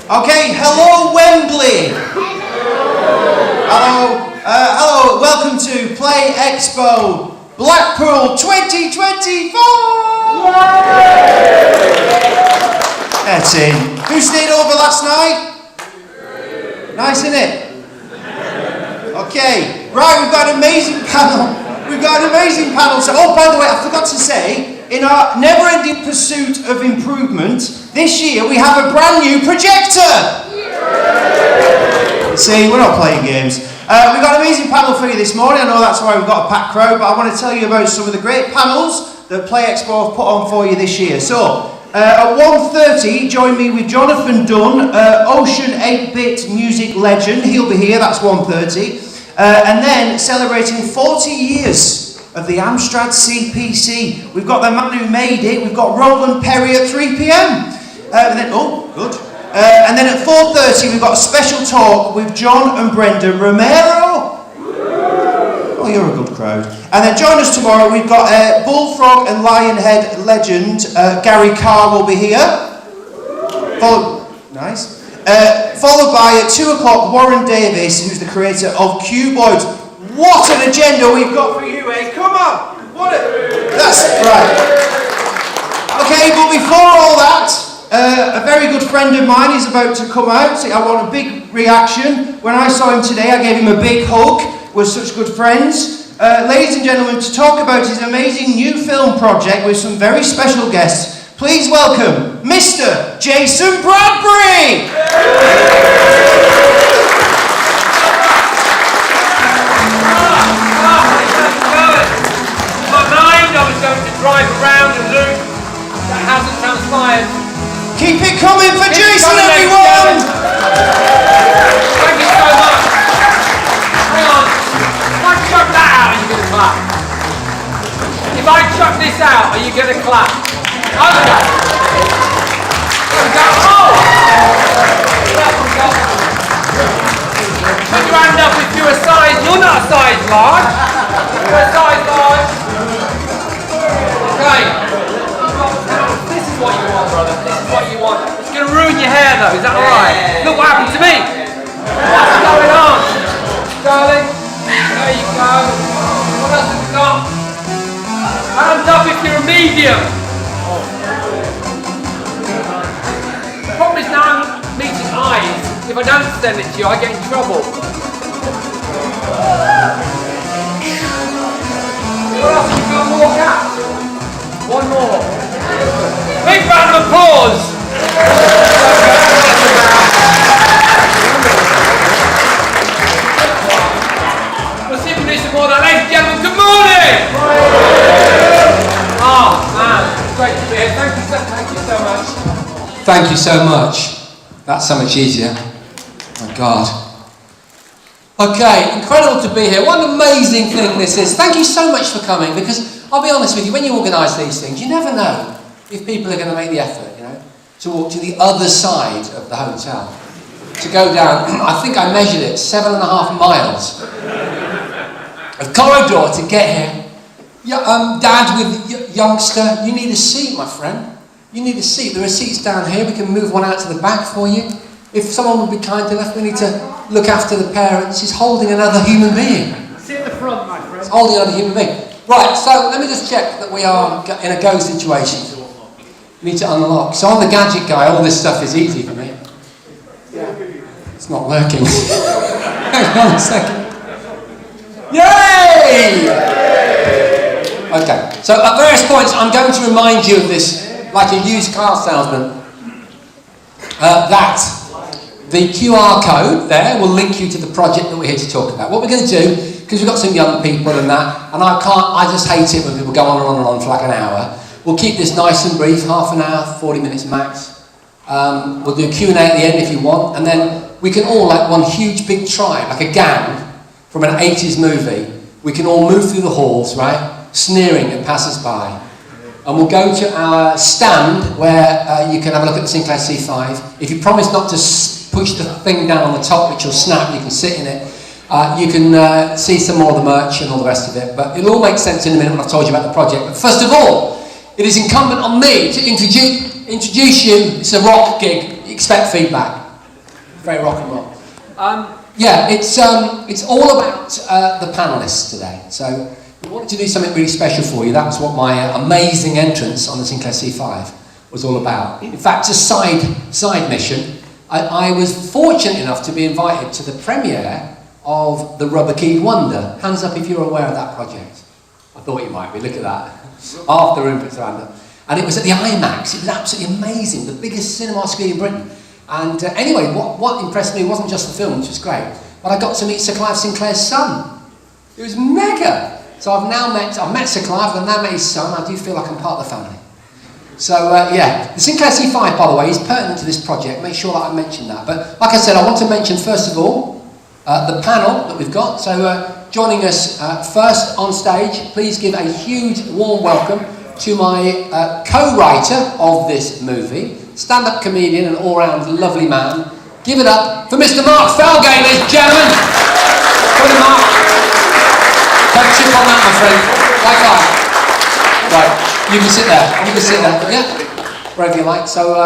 Okay, hello Wembley. Hello, hello. Welcome to Play Expo Blackpool 2024. That's in. Who stayed over last night? Nice, isn't it? Okay, right. We've got an amazing panel. We've got an amazing panel. So, oh, by the way, I forgot to say, in our never-ending pursuit of improvement, this year we have a brand new projector. See, we're not playing games. We've got an amazing panel for you this morning. I know that's why we've got a packed crowd, but I want to tell you about some of the great panels that Play Expo have put on for you this year. So, at 1:30, join me with Jonathan Dunn, Ocean 8-bit music legend. He'll be here, that's 1:30. And then, celebrating 40 years of the Amstrad CPC. We've got the man who made it. We've got Roland Perry at 3 p.m. And then, oh, good. And then at 4:30, we've got a special talk with John and Brendan Romero. Oh, you're a good crowd. And then join us tomorrow. We've got Bullfrog and Lionhead legend Gary Carr will be here. Nice. Followed by at 2 o'clock Warren Davis, who's the creator of Cuboid. What an agenda we've got for you, eh? Come on! That's right. Okay, but before all that, A very good friend of mine is about to come out. I want a big reaction. When I saw him today, I gave him a big hug. We're such good friends. Ladies and gentlemen, to talk about his amazing new film project with some very special guests, please welcome Mr. Jason Bradbury! My mind, I was going to drive around and look. That hasn't transpired. Keep it coming for Jason, everyone! Thank you so much. Hang on. If I chuck that out, are you going to clap? If I chuck this out, are you going to clap? Okay. There we go. Oh! Put your hand up if you're a size. You're not a size large. You're a size large. Okay. This is what you want, brother. This is what you want. It's going to ruin your hair, though. Is that alright? Look what happened to me. What's going on? Darling. There you go. What else have we got? Hands up if you're a medium. The problem is now I'm meeting eyes. If I don't send it to you, I get in trouble. What else have you got? More cats? One more. Big round of applause. We'll see if we do some more of that. Ladies and gentlemen, good morning. Oh man, it's great to be here. Thank you so much. Thank you so much. That's so much easier. Oh my God. Okay, incredible to be here. What an amazing thing this is. Thank you so much for coming, because I'll be honest with you, when you organise these things, you never know if people are going to make the effort, to walk to the other side of the hotel. To go down, I think I measured it, 7.5 miles of corridor to get here. Dad with youngster, you need a seat, my friend. You need a seat. There are seats down here. We can move one out to the back for you. If someone would be kind enough, we need to look after the parents. He's holding another human being. Sit at the front, my friend. He's holding another human being. Right, so let me just check that we are in a go situation. We need to unlock. So I'm the gadget guy. All this stuff is easy for me. Yeah. It's not working. Hang on a second. Yay! Okay, so at various points I'm going to remind you of this, like a used car salesman, that the QR code there will link you to the project that we're here to talk about. What we're going to do, because we've got some young people and that, and I just hate it when people go on and on and on for like an hour. We'll keep this nice and brief, half an hour, 40 minutes max. We'll do a Q&A at the end if you want, and then we can all, like one huge big tribe, like a gang from an 80s movie, we can all move through the halls, right, sneering at passers-by. And we'll go to our stand where you can have a look at the Sinclair C5. If you promise not to push the thing down on the top, which will snap, you can sit in it. You can see some more of the merch and all the rest of it. But it'll all make sense in a minute when I've told you about the project. But first of all, it is incumbent on me to introduce you. It's a rock gig. Expect feedback. Very rock and roll. Yeah, it's all about the panellists today. So we wanted to do something really special for you. That was what my amazing entrance on the Sinclair C5 was all about. In fact, a side mission. I was fortunate enough to be invited to the premiere of The Rubber Keyed Wonder. Hands up if you're aware of that project. I thought you might be. Look at that. Half the room puts their hand up. And it was at the IMAX. It was absolutely amazing. The biggest cinema screen in Britain. And anyway, what impressed me wasn't just the film, which was great, but I got to meet Sir Clive Sinclair's son. It was mega. So I've met Sir Clive, I've now met his son. I do feel like I'm part of the family. So yeah, the Sinclair C5, by the way, is pertinent to this project. Make sure that I mention that. But like I said, I want to mention first of all the panel that we've got. So joining us first on stage, please give a huge warm welcome to my co-writer of this movie, stand-up comedian and all-round lovely man. Give it up for Mr. Mark Felgate, ladies and gentlemen. Come on, Mark. Don't chip on that, my friend. Like that. Right, you can sit there. You can sit there. Yeah, wherever you like. So,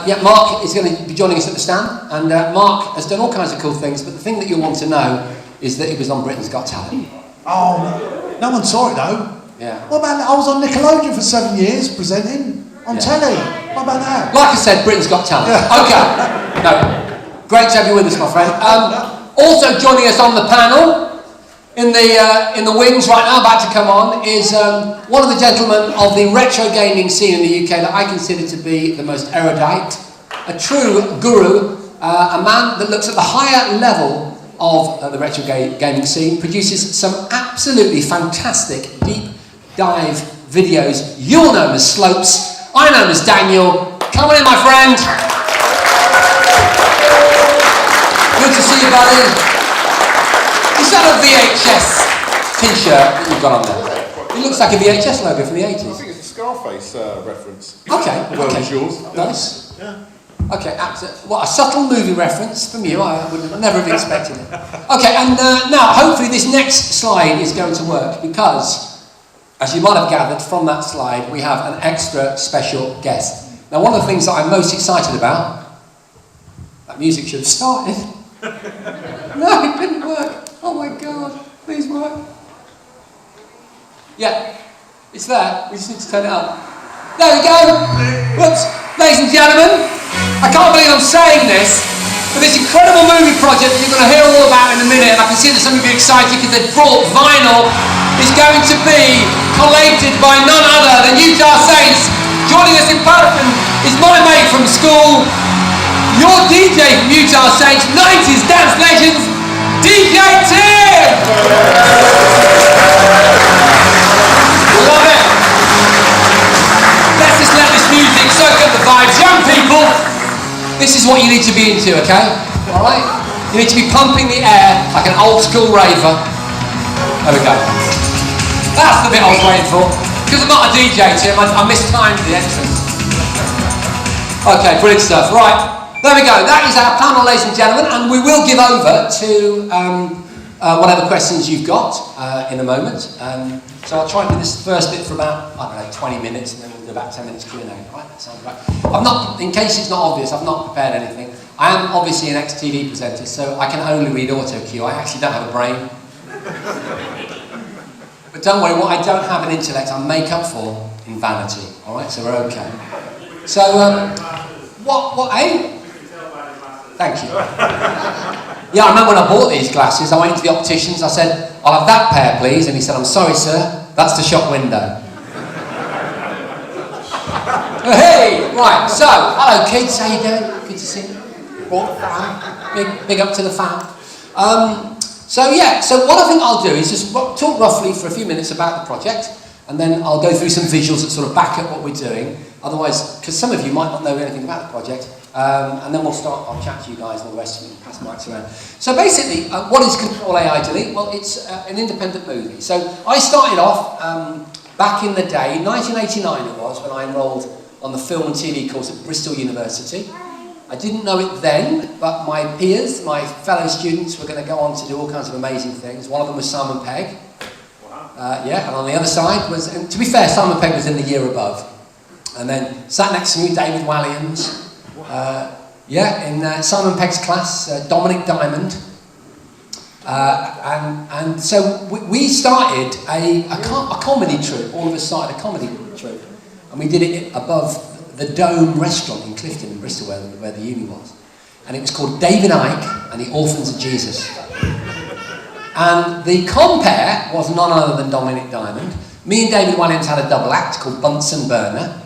yeah, Mark is going to be joining us at the stand, and Mark has done all kinds of cool things. But the thing that you'll want to know is that he was on Britain's Got Talent. Oh, no one saw it though. Yeah. Well, man, I was on Nickelodeon for 7 years presenting. On telly. What about that? Like I said, Britain's Got Talent. Okay. No. Great to have you with us, my friend. Also joining us on the panel, in the wings right now, about to come on, is one of the gentlemen of the retro gaming scene in the UK that I consider to be the most erudite, a true guru, a man that looks at the higher level of the retro gaming scene, produces some absolutely fantastic deep dive videos. You'll know him as Slopes, I know him as Daniel. Come on in, my friend. Good to see you, buddy. Is that a VHS t-shirt that you've got on there? It looks like a VHS logo from the 80s. I think it's a Scarface reference. Okay. The world is yours. Nice. Yeah. Okay, what a subtle movie reference from you. I would never have expected it. Okay, and now hopefully this next slide is going to work because, as you might have gathered from that slide, we have an extra special guest. Now, one of the things that I'm most excited about, that music should have started. No, it didn't work. Oh my God, please work. Yeah, it's there. We just need to turn it up. There we go. Whoops. Ladies and gentlemen, I can't believe I'm saying this, but this incredible movie project that you're going to hear all about in a minute, and I can see that some of you are excited because they've brought vinyl, is going to be collated by none other than Utah Saints. Joining us in person is my mate from school, your DJ from Utah Saints, 90s dance legends, DJ Tim! Love it! Let's just let this music soak up the vibes. Young people, this is what you need to be into, okay? Alright? You need to be pumping the air like an old school raver. There we go. That's the bit I was waiting for. Because I'm not a DJ, Tim, I mistimed the entrance. Okay, brilliant stuff. Right, there we go. That is our panel, ladies and gentlemen, and we will give over to whatever questions you've got in a moment. So I'll try and do this first bit for about, I don't know, 20 minutes, and then we'll do about 10 minutes Q&A. Right, that sounds right. I've not, in case it's not obvious, I've not prepared anything. I am obviously an ex-TV presenter, so I can only read auto cue. I actually don't have a brain. But don't worry, what I don't have an intellect, I make up for in vanity. All right, so we're okay. So, eh? Thank you. Yeah, I remember when I bought these glasses, I went into the opticians, I said, I'll have that pair, please. And he said, I'm sorry, sir, that's the shop window. Hey, right, so, hello kids, how you doing? Good to see you. Brought the fam. Big up to the fam. So what I think I'll do is just talk roughly for a few minutes about the project, and then I'll go through some visuals that sort of back up what we're doing. Otherwise, because some of you might not know anything about the project, and then I'll chat to you guys and all the rest of you and pass the mics around. So basically, what is CTRL AI Delete? Well, it's an independent movie. So I started off back in the day, 1989 it was, when I enrolled on the film and TV course at Bristol University. I didn't know it then, but my peers, my fellow students, were going to go on to do all kinds of amazing things. One of them was Simon Pegg. Wow. And on the other side was, and to be fair, Simon Pegg was in the year above. And then sat next to me, David Walliams. In Simon Pegg's class, Dominic Diamond. And so we started a comedy troupe. All of us started a comedy troupe. And we did it above the Dome restaurant in Clifton in Bristol where the uni was. And it was called David Icke and the Orphans of Jesus. And the compere was none other than Dominic Diamond. Me and David Williams had a double act called Bunsen Burner.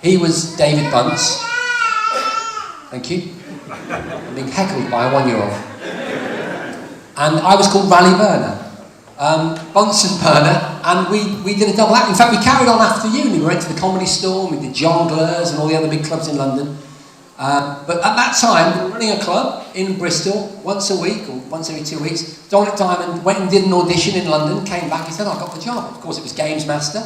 He was David Bunce. Thank you. I'm being heckled by a 1-year-old. And I was called Rally Burner. Bunsen Burner, and we did a double act. In fact, we carried on after uni. We went to the Comedy Store, we did Jongleurs and all the other big clubs in London. But at that time, we were running a club in Bristol once a week or once every 2 weeks. Dominic Diamond went and did an audition in London, came back, he said, I got the job. Of course, it was Games Master,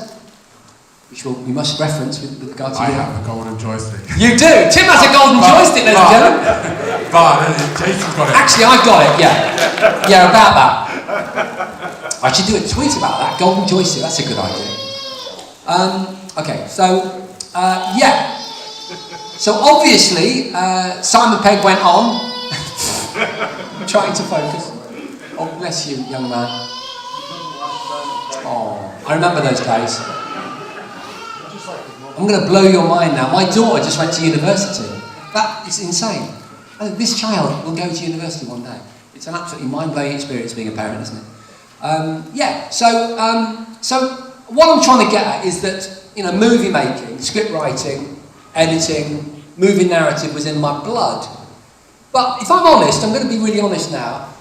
which we must reference with regard to I have a golden joystick. You do? Tim has a golden joystick, ladies and gentlemen. But Jason's got it. Actually, I've got it, yeah. Yeah, about that. I should do a tweet about that, golden joystick, that's a good idea. Okay, so, So obviously, Simon Pegg went on. I'm trying to focus. Oh, bless you, young man. Oh, I remember those days. I'm going to blow your mind now. My daughter just went to university. That is insane. This child will go to university one day. It's an absolutely mind-blowing experience being a parent, isn't it? So what I'm trying to get at is that, you know, movie making, script writing, editing, movie narrative was in my blood. But if I'm honest, I'm going to be really honest now.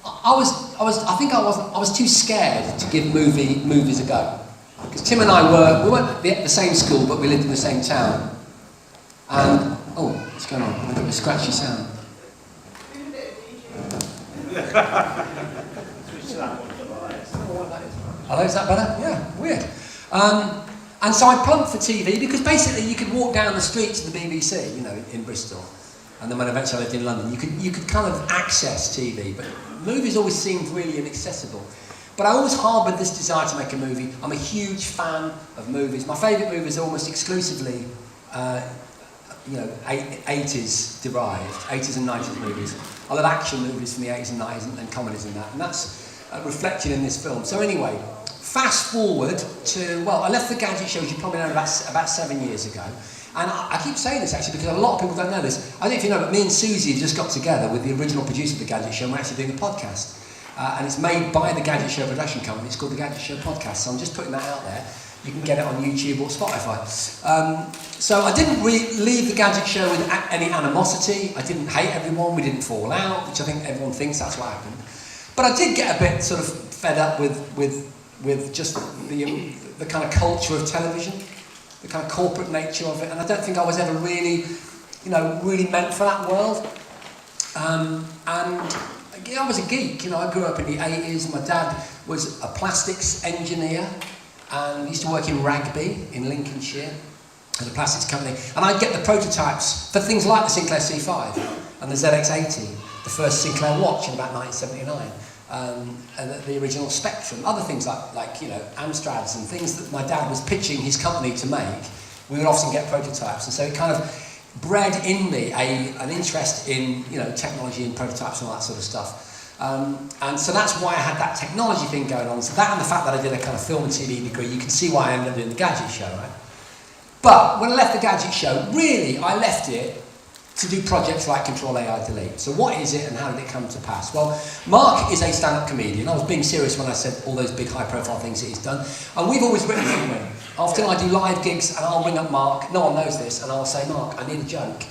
I was too scared to give movies a go. Because Tim and I we weren't at the same school, but we lived in the same town. And oh, what's going on? I've got a scratchy sound. Hello, is that better? Yeah, weird. And so I plumped for TV because basically you could walk down the streets of the BBC, you know, in Bristol, and then when eventually I lived in London, you could kind of access TV, but movies always seemed really inaccessible. But I always harboured this desire to make a movie. I'm a huge fan of movies. My favourite movies are almost exclusively, 80s derived, 80s and 90s movies. I love action movies from the 80s and 90s and comedies and that, and that's reflected in this film. So anyway, fast forward to, well, I left the Gadget Show, as you probably know, about 7 years ago. And I keep saying this actually because a lot of people don't know this. I don't know if you know, but me and Susie have just got together with the original producer of the Gadget Show, and we're actually doing a podcast. And it's made by the Gadget Show production company. It's called the Gadget Show Podcast. So I'm just putting that out there. You can get it on YouTube or Spotify. So I didn't really leave the Gadget Show with any animosity. I didn't hate everyone. We didn't fall out, which I think everyone thinks that's what happened. But I did get a bit sort of fed up with just the kind of culture of television, the kind of corporate nature of it. And I don't think I was ever really, really meant for that world. And I was a geek, I grew up in the 80s. My dad was a plastics engineer and used to work in Rugby in Lincolnshire at a plastics company. And I'd get the prototypes for things like the Sinclair C5 and the ZX80, the first Sinclair watch in about 1979, and the original Spectrum, other things like Amstrads and things that my dad was pitching his company to make. We would often get prototypes, and so it kind of bred in me an interest in technology and prototypes and all that sort of stuff, and so that's why I had that technology thing going on. So that and the fact that I did a kind of film and TV degree, you can see why I ended up doing the Gadget Show, right? But when I left the Gadget Show, really I left it to do projects like CTRL AI Delete. So what is it and how did it come to pass? Well, Mark is a stand-up comedian. I was being serious when I said all those big high-profile things that he's done, and we've always written for him. Often I do live gigs and I'll ring up Mark, no one knows this, and I'll say, Mark, I need a joke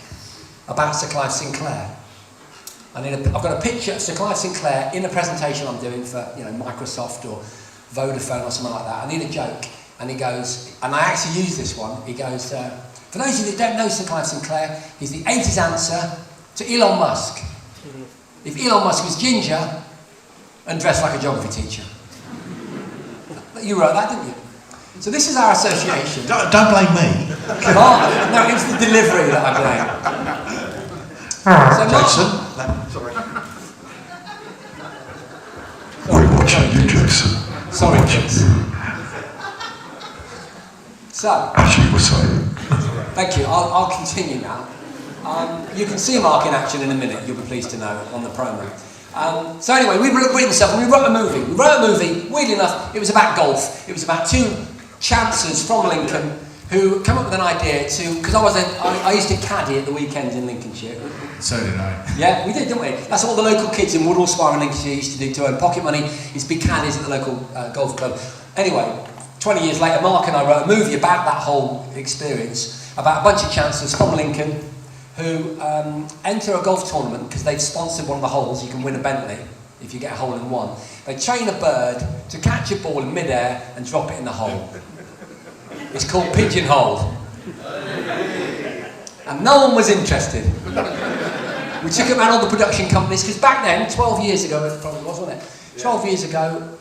about Sir Clive Sinclair. I've got a picture of Sir Clive Sinclair in a presentation I'm doing for Microsoft or Vodafone or something like that. I need a joke. And he goes, and I actually use this one, he goes, for those of you that don't know Sir Clive Sinclair, he's the 80s answer to Elon Musk. If Elon Musk was ginger and dressed like a geography teacher. You wrote that, didn't you? So this is our association. Don't blame me. Come on. No, it's the delivery that I blame. So Jason. Sorry. We're watching you, Jason. Sorry, kids. So. As you were saying. Thank you. I'll continue now. You can see Mark in action in a minute, you'll be pleased to know, on the promo. So anyway, we written stuff and we wrote a movie. Weirdly enough, it was about golf. It was about two chancers from Lincoln who came up with an idea to, because I used to caddy at the weekends in Lincolnshire. So did I. Yeah, we did, didn't we? That's what all the local kids in Woodall Spa in Lincolnshire used to do to earn pocket money, is be caddies at the local golf club. Anyway, 20 years later, Mark and I wrote a movie about that whole experience, about a bunch of chancers from Lincoln who enter a golf tournament because they've sponsored one of the holes. You can win a Bentley if you get a hole in one. They train a bird to catch a ball in mid-air and drop it in the hole. It's called pigeonhole. And no one was interested. We took it around all the production companies, because back then, 12 years ago, it probably was, wasn't it? 12 years ago,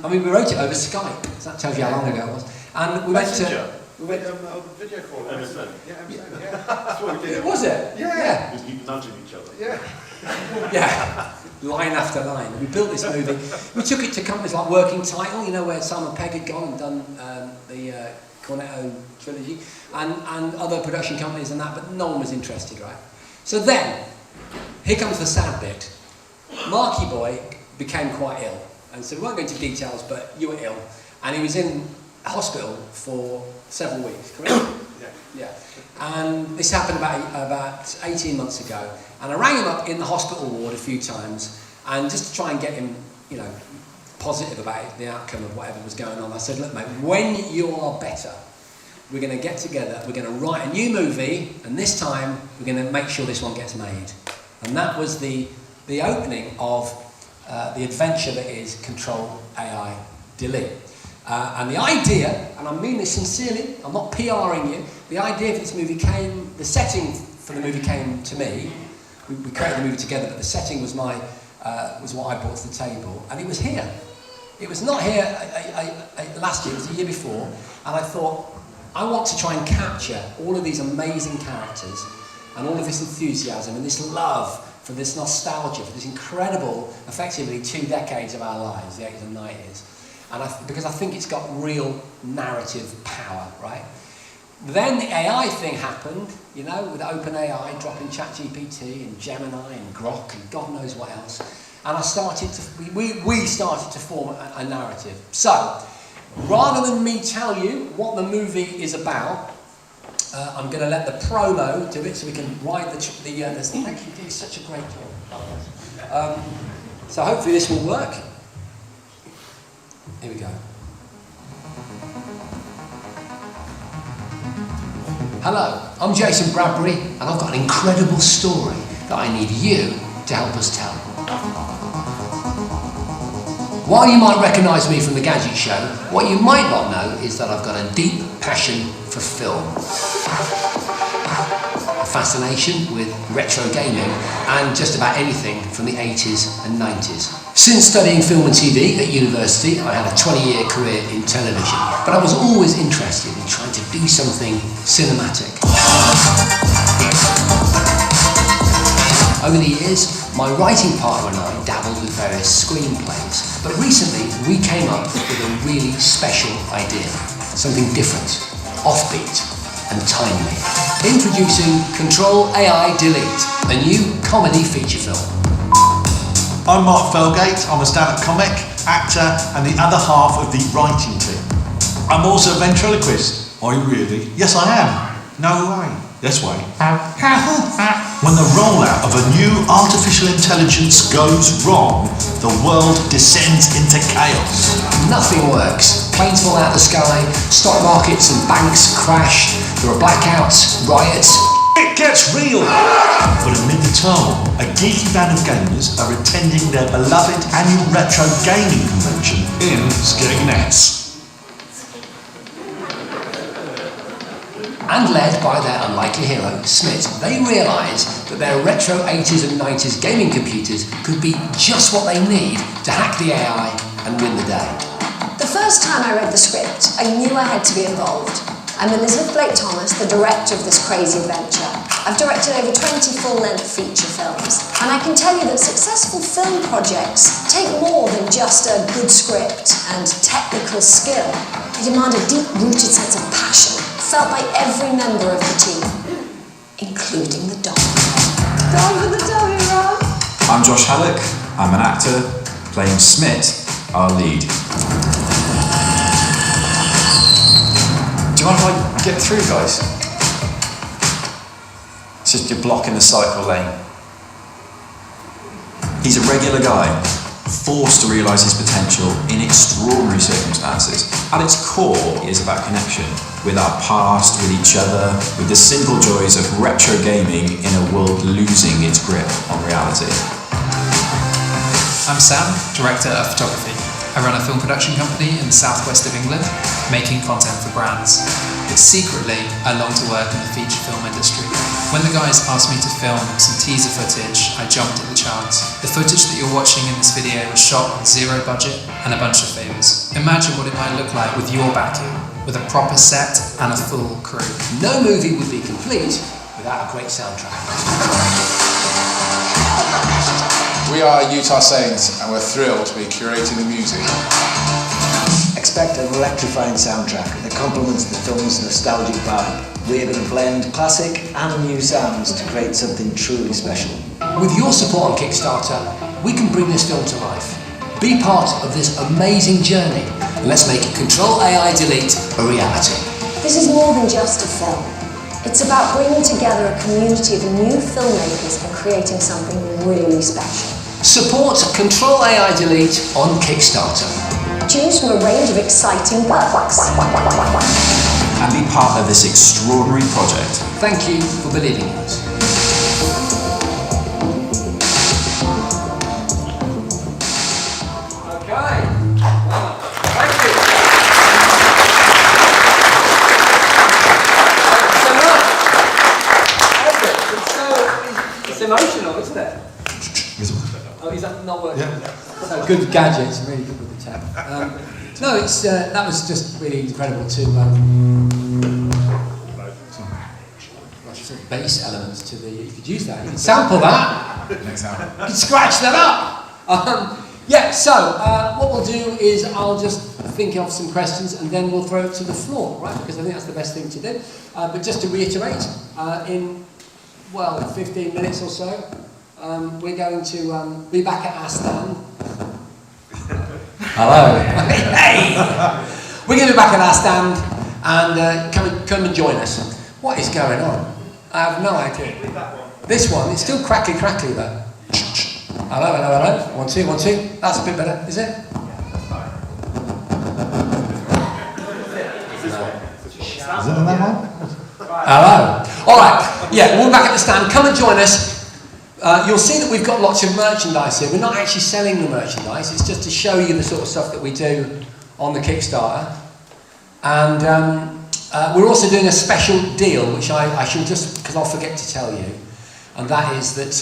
we wrote it over Skype, so that tells you how long ago it was. And we went to... video call. Yeah. That's what we did. Was it? Yeah. Just keep nudging each other. Yeah. Yeah. Line after line. We built this movie. We took it to companies like Working Title, where Simon Pegg had gone and done the Cornetto trilogy, and other production companies and that, but no one was interested, right? So then, here comes the sad bit. Marky Boy became quite ill, and so we won't go into details, but you were ill, and he was in hospital for several weeks, correct? Yeah. And this happened about 18 months ago. And I rang him up in the hospital ward a few times, and just to try and get him, you know, positive about the outcome of whatever was going on. I said, look, mate, when you are better, we're going to get together, we're going to write a new movie, and this time we're going to make sure this one gets made. And that was the opening of the adventure that is CTRL AI Delete. And the idea, and I mean this sincerely, I'm not PRing you, the idea for this movie came, the setting for the movie came to me. We created the movie together, but the setting was what I brought to the table, and it was here. It was not here last year, it was the year before, and I thought, I want to try and capture all of these amazing characters and all of this enthusiasm and this love for this nostalgia, for this incredible, effectively 2 decades of our lives, the 80s and 90s. And because I think it's got real narrative power, right? Then the AI thing happened, you know, with OpenAI dropping ChatGPT and Gemini and Grok and God knows what else. And I started to, we started to form a narrative. So, rather than me tell you what the movie is about, I'm going to let the promo do it so we can ride the thank you, you did such a great job. So hopefully this will work. Here we go. Hello, I'm Jason Bradbury, and I've got an incredible story that I need you to help us tell. While you might recognise me from the Gadget Show, what you might not know is that I've got a deep passion for film. A fascination with retro gaming and just about anything from the 80s and 90s. Since studying film and TV at university, I had a 20-year career in television, but I was always interested in trying to do something cinematic. Over the years, my writing partner and I dabbled with various screenplays, but recently we came up with a really special idea, something different, offbeat and timely. Introducing CTRL AI Delete, a new comedy feature film. I'm Mark Felgate, I'm a stand-up comic, actor and the other half of the writing team. I'm also a ventriloquist. Are you really? Yes I am. No way. This way. When the rollout of a new artificial intelligence goes wrong, the world descends into chaos. Nothing works. Planes fall out of the sky, stock markets and banks crash, there are blackouts, riots. It gets real! But amid the turmoil, a geeky band of gamers are attending their beloved annual retro gaming convention in Skegness. And led by their unlikely hero, Smith, they realised that their retro 80s and 90s gaming computers could be just what they need to hack the AI and win the day. The first time I read the script, I knew I had to be involved. I'm Elizabeth Blake-Thomas, the director of this crazy adventure. I've directed over 20 full-length feature films, and I can tell you that successful film projects take more than just a good script and technical skill. They demand a deep-rooted sense of passion, felt by every member of the team, including the dog. Dog with the doggy run. I'm Josh Halleck. I'm an actor playing Smit, our lead. Do you mind if I get through, guys? It's just you're blocking the cycle lane. He's a regular guy, forced to realise his potential in extraordinary circumstances. At its core, it is about connection with our past, with each other, with the simple joys of retro gaming in a world losing its grip on reality. I'm Sam, Director of Photography. I run a film production company in the southwest of England, making content for brands. But secretly, I long to work in the feature film industry. When the guys asked me to film some teaser footage, I jumped at the chance. The footage that you're watching in this video was shot on zero budget and a bunch of favours. Imagine what it might look like with your backing, with a proper set and a full crew. No movie would be complete without a great soundtrack. We are Utah Saints and we're thrilled to be curating the music. Expect an electrifying soundtrack that complements the film's nostalgic vibe. We're going to blend classic and new sounds to create something truly special. With your support on Kickstarter, we can bring this film to life. Be part of this amazing journey and let's make Control AI Delete a reality. This is more than just a film. It's about bringing together a community of new filmmakers and creating something really special. Support Control AI Delete on Kickstarter. Choose from a range of exciting perks. And be part of this extraordinary project. Thank you for believing in us. Okay. Wow. Thank you. It's emotional, isn't it? Oh, is that not working? Yeah. So good gadgets, really good with the tech. No, it's that was just really incredible to some bass elements to the. You could use that. You could sample that. Next time. You could scratch that up. Yeah. So what we'll do is I'll just think of some questions and then we'll throw it to the floor, right? Because I think that's the best thing to do. But just to reiterate, in 15 minutes or so. We're going to be back at our stand. Hello. Hey! We're going to be back at our stand and come and join us. What is going on? I have no idea. This one, it's still crackly though. Hello, hello, hello. 1, 2, 1, 2. That's a bit better, is it? Is it on that one? Hello. All right. Yeah, we're back at the stand. Come and join us. You'll see that we've got lots of merchandise here. We're not actually selling the merchandise. It's just to show you the sort of stuff that we do on the Kickstarter. And we're also doing a special deal, which I should just, because I'll forget to tell you. And that is that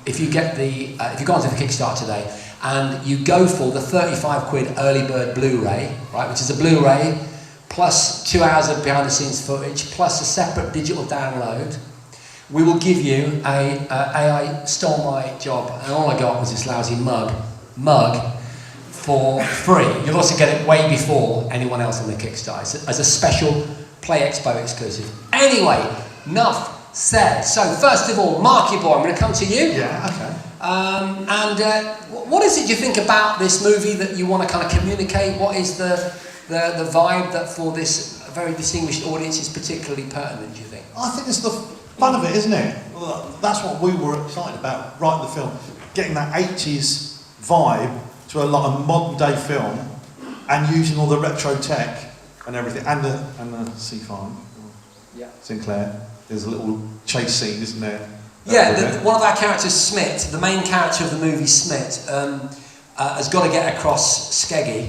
if you get the, if you go onto the Kickstarter today and you go for the 35 quid early bird Blu-ray, right, which is a Blu-ray plus 2 hours of behind the scenes footage plus a separate digital download, we will give you AI stole my job and all I got was this lousy mug for free. You'll also get it way before anyone else on the Kickstarter as a special Play Expo exclusive. Anyway, enough said. So first of all, Marky Boy, I'm going to come to you. Yeah, okay. What is it you think about this movie that you want to kind of communicate? What is the vibe that for this very distinguished audience is particularly pertinent, do you think? I think it's the fun of it, isn't it? Well, that's what we were excited about, writing the film. Getting that 80s vibe to a modern day film and using all the retro tech and everything. And the C5, yeah. Sinclair. There's a little chase scene, isn't there? Yeah, one of our characters, Smit, the main character of the movie, Smit, has got to get across Skeggy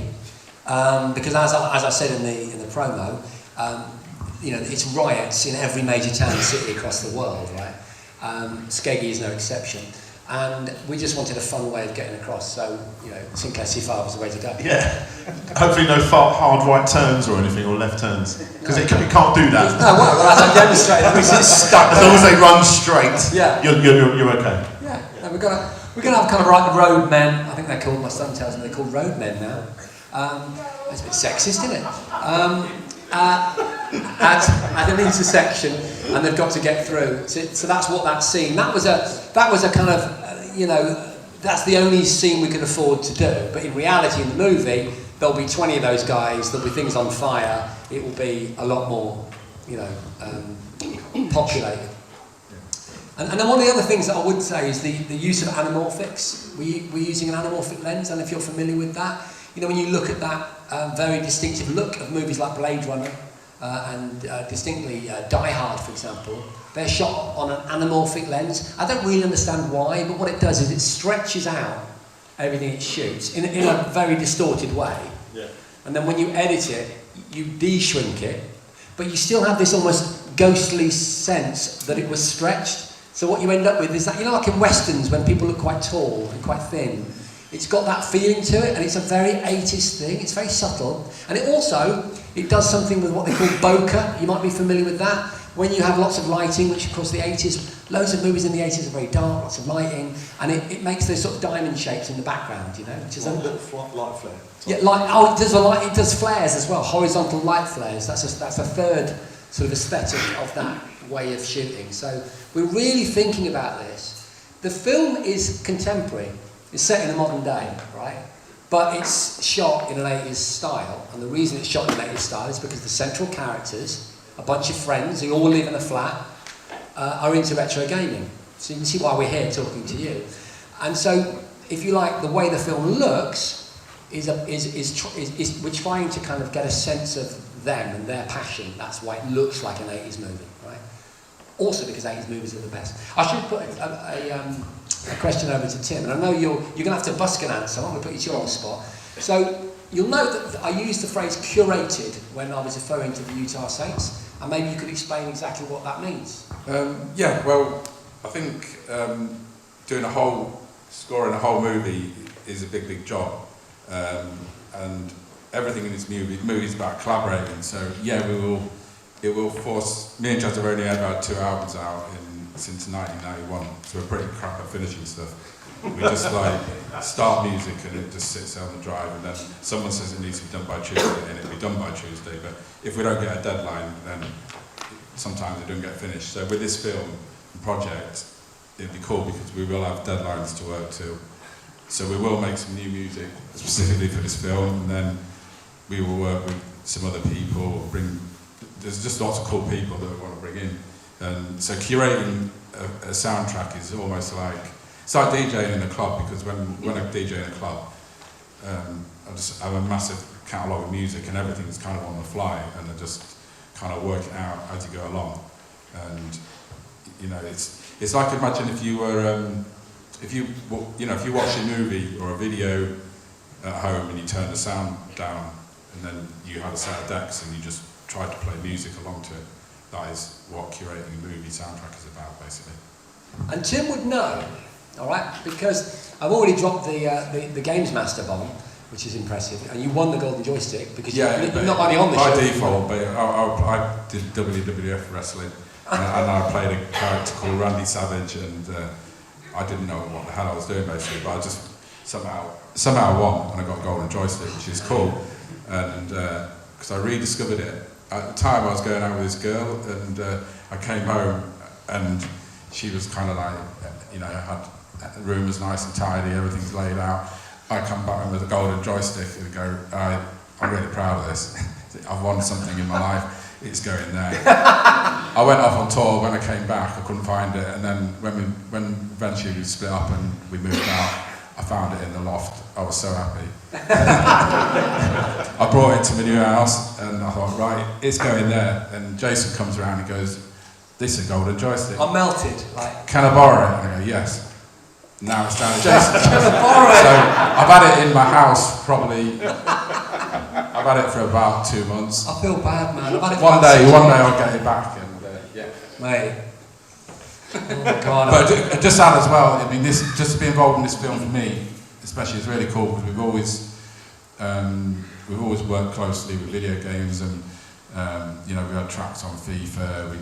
because, as I said in the promo, you know, it's riots in every major town and city across the world, right? Skeggy is no exception. And we just wanted a fun way of getting across, so, you know, Sinclair C5 was the way to go. Yeah. Hopefully no hard right turns or anything, or left turns. Because it can't do that. No, well, as I demonstrated, it's stuck. As long as they run straight, yeah. you're okay. Yeah, no, we're gonna have kind of like the road men. I think they're called, my son tells me they're called road men now. That's a bit sexist, isn't it? At an intersection, and they've got to get through. So that's what that scene. That was a kind of, you know, that's the only scene we could afford to do. But in reality, in the movie, there'll be 20 of those guys. There'll be things on fire. It will be a lot more, you know, populated. And then one of the other things that I would say is the use of anamorphics. We're using an anamorphic lens, and if you're familiar with that, you know, when you look at that very distinctive look of movies like Blade Runner and distinctly Die Hard, for example, they're shot on an anamorphic lens. I don't really understand why, but what it does is it stretches out everything it shoots in a very distorted way. Yeah. And then when you edit it, you de-shrink it, but you still have this almost ghostly sense that it was stretched. So what you end up with is that, you know, like in westerns when people look quite tall and quite thin, it's got that feeling to it, and it's a very 80s thing. It's very subtle, and it does something with what they call bokeh. You might be familiar with that. When you have lots of lighting, which of course the 80s, loads of movies in the 80s are very dark, lots of lighting, and it makes those sort of diamond shapes in the background, you know, which is a little light flare. Yeah, it does flares as well, horizontal light flares. That's a third sort of aesthetic of that way of shooting. So we're really thinking about this. The film is contemporary. It's set in the modern day, right? but it's shot in an 80s style, and the reason it's shot in an 80s style is because the central characters, a bunch of friends who all live in a flat, are into retro gaming. So you can see why we're here talking to you. And so, if you like, the way the film looks is we're trying to kind of get a sense of them and their passion. That's why it looks like an 80s movie, right? Also because 80s movies are the best. I should put a question over to Tim, and I know you're going to have to busk an answer. I'm going to put you on the spot. So you'll note that I used the phrase curated when I was referring to the Utah Saints, and maybe you could explain exactly what that means. Yeah, well, I think scoring a whole movie is a big job, and everything in this movie is about collaborating. So yeah, it will force me and Jazz have only had about 2 albums out since 1991, so we're pretty crap at finishing stuff. We just like start music and it just sits on the drive, and then someone says it needs to be done by Tuesday, and it'll be done by Tuesday. But if we don't get a deadline, then sometimes it doesn't get finished. So with this film project, it'd be cool because we will have deadlines to work to. So we will make some new music specifically for this film, and then we will work with some other people, there's just lots of cool people that we want to bring in. And so curating a soundtrack is almost like, it's like DJing in a club, because when I DJ in a club, I just have a massive catalogue of music and everything's kind of on the fly, and I just kind of work it out as you go along. And you know, it's like, imagine if you were, if you watch a movie or a video at home and you turn the sound down, and then you had a set of decks and you just tried to play music along to it. That is what curating a movie soundtrack is about, basically. And Tim would know, all right, because I've already dropped the Games Master bomb, which is impressive, and you won the golden joystick because you're not only on the show. By default, but I did WWF wrestling, and I played a character called Randy Savage, and I didn't know what the hell I was doing basically, but I just somehow won, and I got a golden joystick, which is cool, and because I rediscovered it. At the time I was going out with this girl, and I came home and she was kind of like, the room was nice and tidy, everything's laid out. I come back with a golden joystick and go, I'm really proud of this. I've won something in my life, it's going there. I went off on tour. When I came back I couldn't find it, and then when eventually we split up and we moved out, I found it in the loft. I was so happy. I brought it to my new house and I thought, right, it's going there. And Jason comes around and goes, this is a golden joystick. I'm melted. Can I borrow it? And I go, yes. Now it's down at Jason's house. Can I borrow it? So I've had it in my house probably, I've had it for about 2 months. I feel bad, man. I've had it one day I'll get it back. And yeah. Mate. Oh my God. But just add as well, I mean, just to be involved in this film for me, especially, is really cool because we've always worked closely with video games, and we had tracks on FIFA.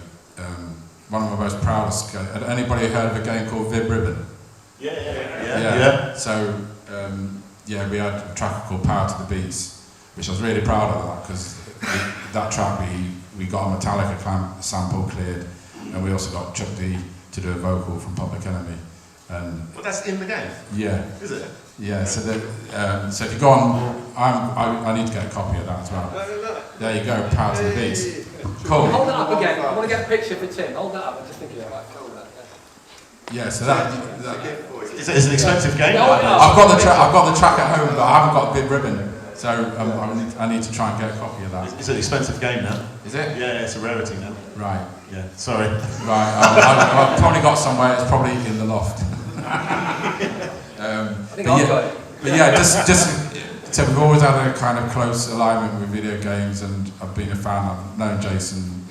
One of my most proudest. Had anybody heard of a game called Vib Ribbon? Yeah. So we had a track called Power to the Beats, which I was really proud of that because that track we got a Metallica sample cleared, and we also got Chuck D to do a vocal from Public Enemy. And well, that's in the game? Yeah. Is it? Yeah, so so if you go on, I need to get a copy of that as well. There you go, Power to the Beats. Cool. Hold that up again. I want to get a picture for Tim. Hold that up. I'm just thinking about it. Yeah, so that is it an expensive game? I've got the track at home, but I haven't got a big ribbon. So I need to try and get a copy of that. It's an expensive game now. Is it? Yeah, it's a rarity now. Right. Yeah. Sorry. Right. I've probably got somewhere. It's probably in the loft. I think I've got it. But yeah, just so we've always had a kind of close alignment with video games, and I've been a fan. I've known Jason.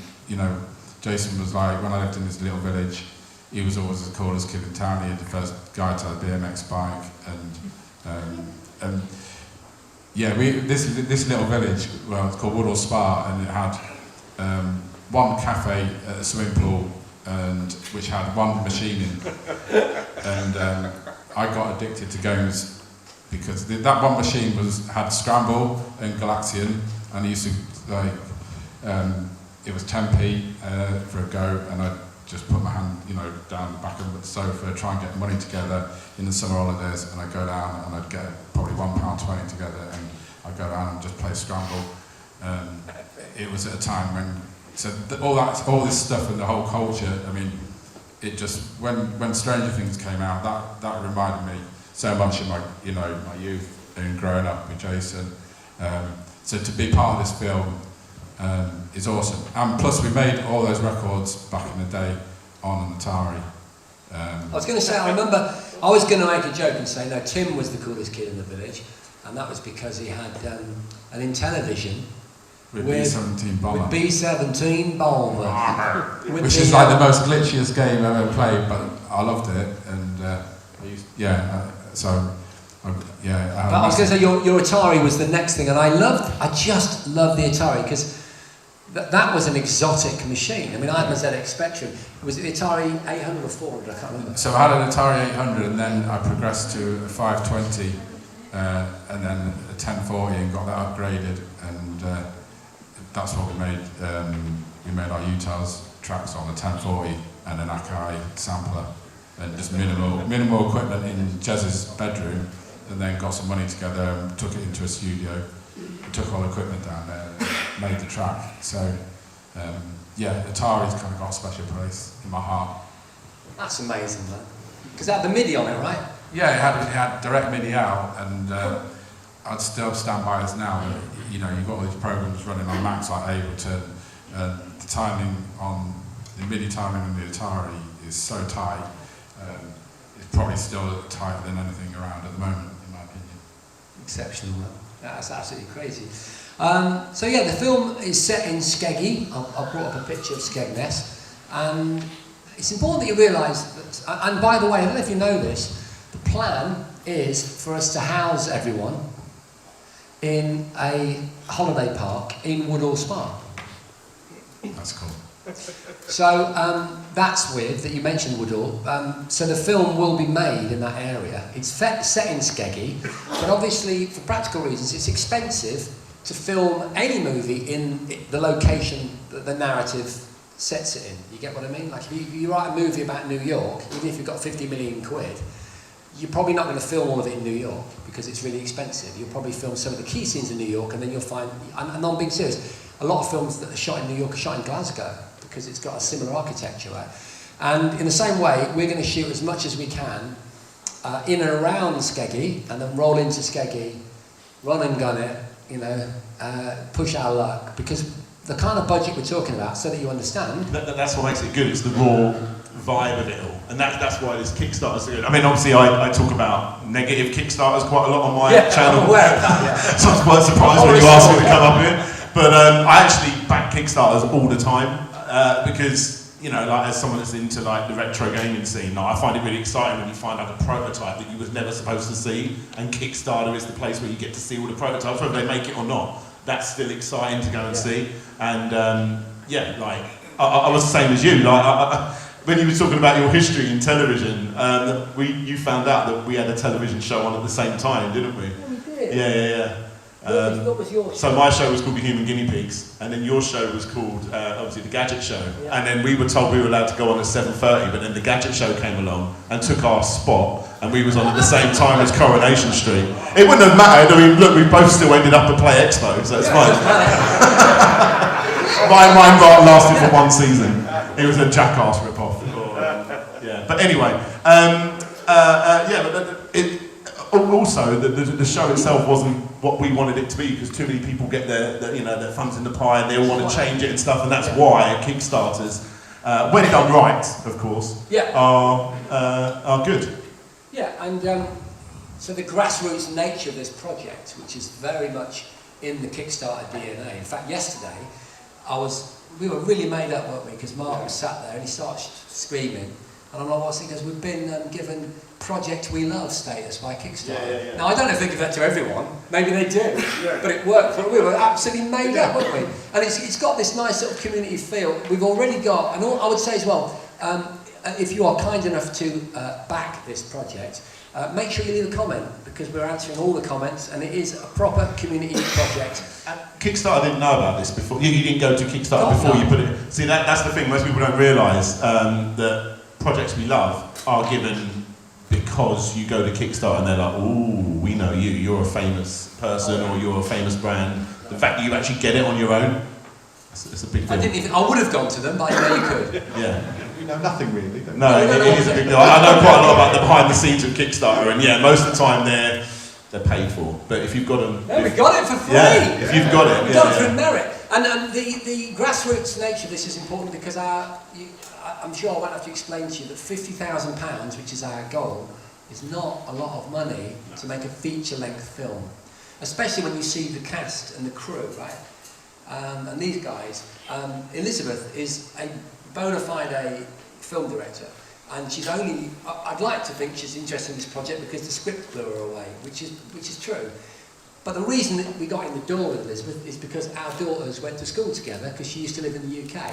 Jason was like, when I lived in this little village, he was always the coolest kid in town. He had the first guy to have a BMX bike, and this little village, well, it's called Woodall Spa, and it had one cafe at the swimming pool, and which had one machine in, and I got addicted to games because that one machine had Scramble and Galaxian, and I used to it was 10p for a go, and I just put my hand, down the back of the sofa, try and get money together in the summer holidays, and I'd go down and I'd get probably £1.20 together, and I'd go down and just play Scramble. It was at a time when, all this stuff and the whole culture, I mean, it just, when Stranger Things came out, that reminded me so much of my youth and growing up with Jason. So to be part of this film is awesome. And plus we made all those records back in the day on an Atari. I was going to say, I remember, I was going to make a joke and say, no, Tim was the coolest kid in the village, and that was because he had an Intellivision with B-17 Bomber. With B-17 Bomber. Which is like the most glitchiest game I've ever played, but I loved it, and But I was going to say, your Atari was the next thing, and I just loved the Atari, because that was an exotic machine. I mean, I had my ZX Spectrum. Was it the Atari 800 or 400? I can't remember. So I had an Atari 800, and then I progressed to a 520, and then a 1040, and got that upgraded, and that's what we made. We made our Utah's tracks on the 1040 and an Akai sampler, and just minimal equipment in Jez's bedroom, and then got some money together and took it into a studio. Took all the equipment down there and made the track. So, Atari's kind of got a special place in my heart. That's amazing, man. Because it had the MIDI on it, right? Yeah, it had direct MIDI out, and I'd still stand by us now. You've got all these programs running on Macs like Ableton, and the timing on the MIDI timing on the Atari is so tight. It's probably still tighter than anything around at the moment, in my opinion. Exceptional, man. That's absolutely crazy. The film is set in Skeggy. I brought up a picture of Skegness, and it's important that you realise that, and by the way, I don't know if you know this, the plan is for us to house everyone in a holiday park in Woodall Spa. That's cool. So that's weird that you mentioned Woodall. So the film will be made in that area. It's set in Skeggy, but obviously for practical reasons it's expensive to film any movie in the location that the narrative sets it in. You get what I mean? Like if you write a movie about New York, even if you've got 50 million quid, you're probably not going to film all of it in New York because it's really expensive. You'll probably film some of the key scenes in New York, and then you'll find, and I'm being serious, a lot of films that are shot in New York are shot in Glasgow, because it's got a similar architecture, right? And in the same way, we're going to shoot as much as we can in and around Skeggy, and then roll into Skeggy, run and gun it, push our luck, because the kind of budget we're talking about, so that you understand. That's what makes it good. It's the raw vibe of it all, and that's why this Kickstarter's so good. I mean, obviously, I talk about negative Kickstarters quite a lot on my channel. I'm aware of that. Yeah. So I was quite surprised when you asked me to come up here. But I actually back Kickstarters all the time because as someone that's into the retro gaming scene, I find it really exciting when you find a prototype that you was never supposed to see, and Kickstarter is the place where you get to see all the prototypes, whether they make it or not. That's still exciting to go and see, and I was the same as you. When you were talking about your history in television, you found out that we had a television show on at the same time, didn't we? Yeah, we did. Yeah. What was your show? So my show was called The Human Guinea Pigs, and then your show was called, obviously, The Gadget Show. Yeah. And then we were told we were allowed to go on at 7:30, but then The Gadget Show came along and took our spot, and we was on at the same time as Coronation Street. It wouldn't have mattered. I mean, look, we both still ended up at Play Expo, so it's fine. Mine lasted for one season. It was a Jackass rip-off. But anyway, also, the show itself wasn't what we wanted it to be, because too many people get their thumbs in the pie and they all want to change it and stuff, and that's why Kickstarters, when done right, of course, are good. Yeah, and so the grassroots nature of this project, which is very much in the Kickstarter DNA. In fact, yesterday, we were really made up, weren't we? Because Mark was sat there and he started screaming. And I'm like, what's he? Because we've been given Project We Love status by Kickstarter. Yeah. Now, I don't know if they give that to everyone. Maybe they do. But it worked. We were absolutely made up, weren't we? And it's got this nice sort of community feel. We've already got, and I would say as well, if you are kind enough to back this project, make sure you leave a comment, because we're answering all the comments, and it is a proper community project. Kickstarter didn't know about this before. You didn't go to Kickstarter before you put it. See, that's the thing. Most people don't realise that projects we love are given because you go to Kickstarter and they're like, ooh, we know you. You're a famous person or you're a famous brand. The fact that you actually get it on your own, it's a big deal. I would have gone to them, but I know you could. Yeah. We know nothing really. No, it is a big deal. I know quite a lot about the behind the scenes of Kickstarter, and yeah, most of the time they're paid for. But if you've got them, we got it for free. Yeah, if you've got it, we got it through merit. And the grassroots nature of this is important, because I'm sure I won't have to explain to you that £50,000, which is our goal, is not a lot of money to make a feature-length film, especially when you see the cast and the crew, right? And these guys, Elizabeth is a bona fide film director, and she's only, I'd like to think she's interested in this project because the script blew her away, which is true. But the reason that we got in the door with Elizabeth is because our daughters went to school together, because she used to live in the UK,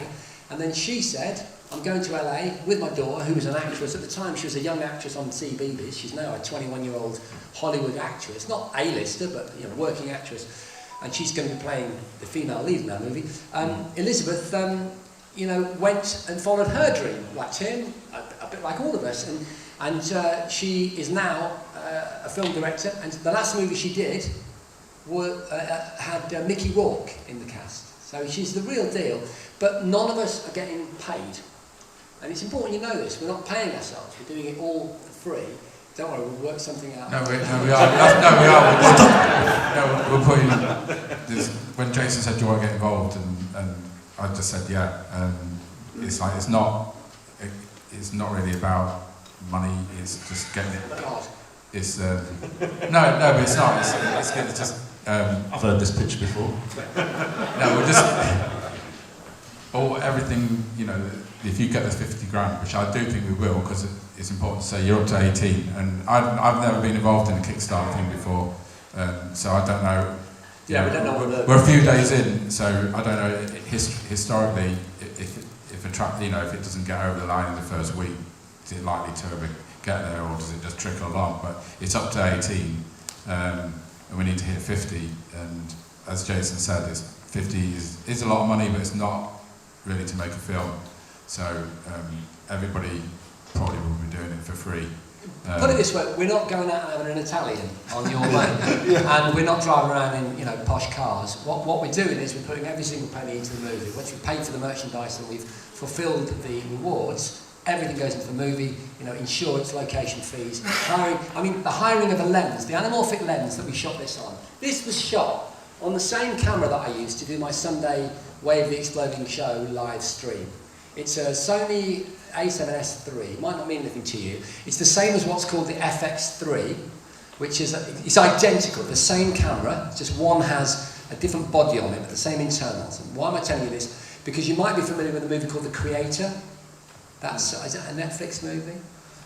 and then she said, I'm going to LA with my daughter, who was an actress. At the time, she was a young actress on CBeebies. She's now a 21-year-old Hollywood actress, not A-lister, but working actress. And she's going to be playing the female lead in that movie. Elizabeth, went and followed her dream, like Tim, a bit like all of us. And she is now a film director. And the last movie she did had Mickey Rourke in the cast. So she's the real deal. But none of us are getting paid. And it's important you know this. We're not paying ourselves. We're doing it all for free. Don't worry, we'll work something out. No, we are. We'll put in this. When Jason said, do you want to get involved? And I just said, yeah. It's like, it's not really about money. It's just getting it. God. It's, no, but it's not. It's just... I've heard this pitch before. No, we're just... everything, if you get the 50 grand, which I do think we will, because it's important to say you're up to 18, and I've never been involved in a Kickstarter thing before, so I don't know. Yeah, we don't know what we're a few days in, so I don't know historically if a track, if it doesn't get over the line in the first week, is it likely to get there, or does it just trickle along? But it's up to 18, and we need to hit 50, and as Jason said, 50 is a lot of money, but it's not really to make a film. So everybody probably will be doing it for free. Put it this way, we're not going out and having an Italian on your way, and we're not driving around in posh cars. What we're doing is we're putting every single penny into the movie. Once we've paid for the merchandise and we've fulfilled the rewards, everything goes into the movie. Insurance, location fees, hiring. I mean, the hiring of a lens, the anamorphic lens that we shot this on. This was shot on the same camera that I used to do my Sunday Way of the Exploding Show live stream. It's a Sony A7S III. It might not mean anything to you. It's the same as what's called the FX3, which is it's identical, the same camera, just one has a different body on it, but the same internals. And why am I telling you this? Because you might be familiar with a movie called The Creator. Is it a Netflix movie?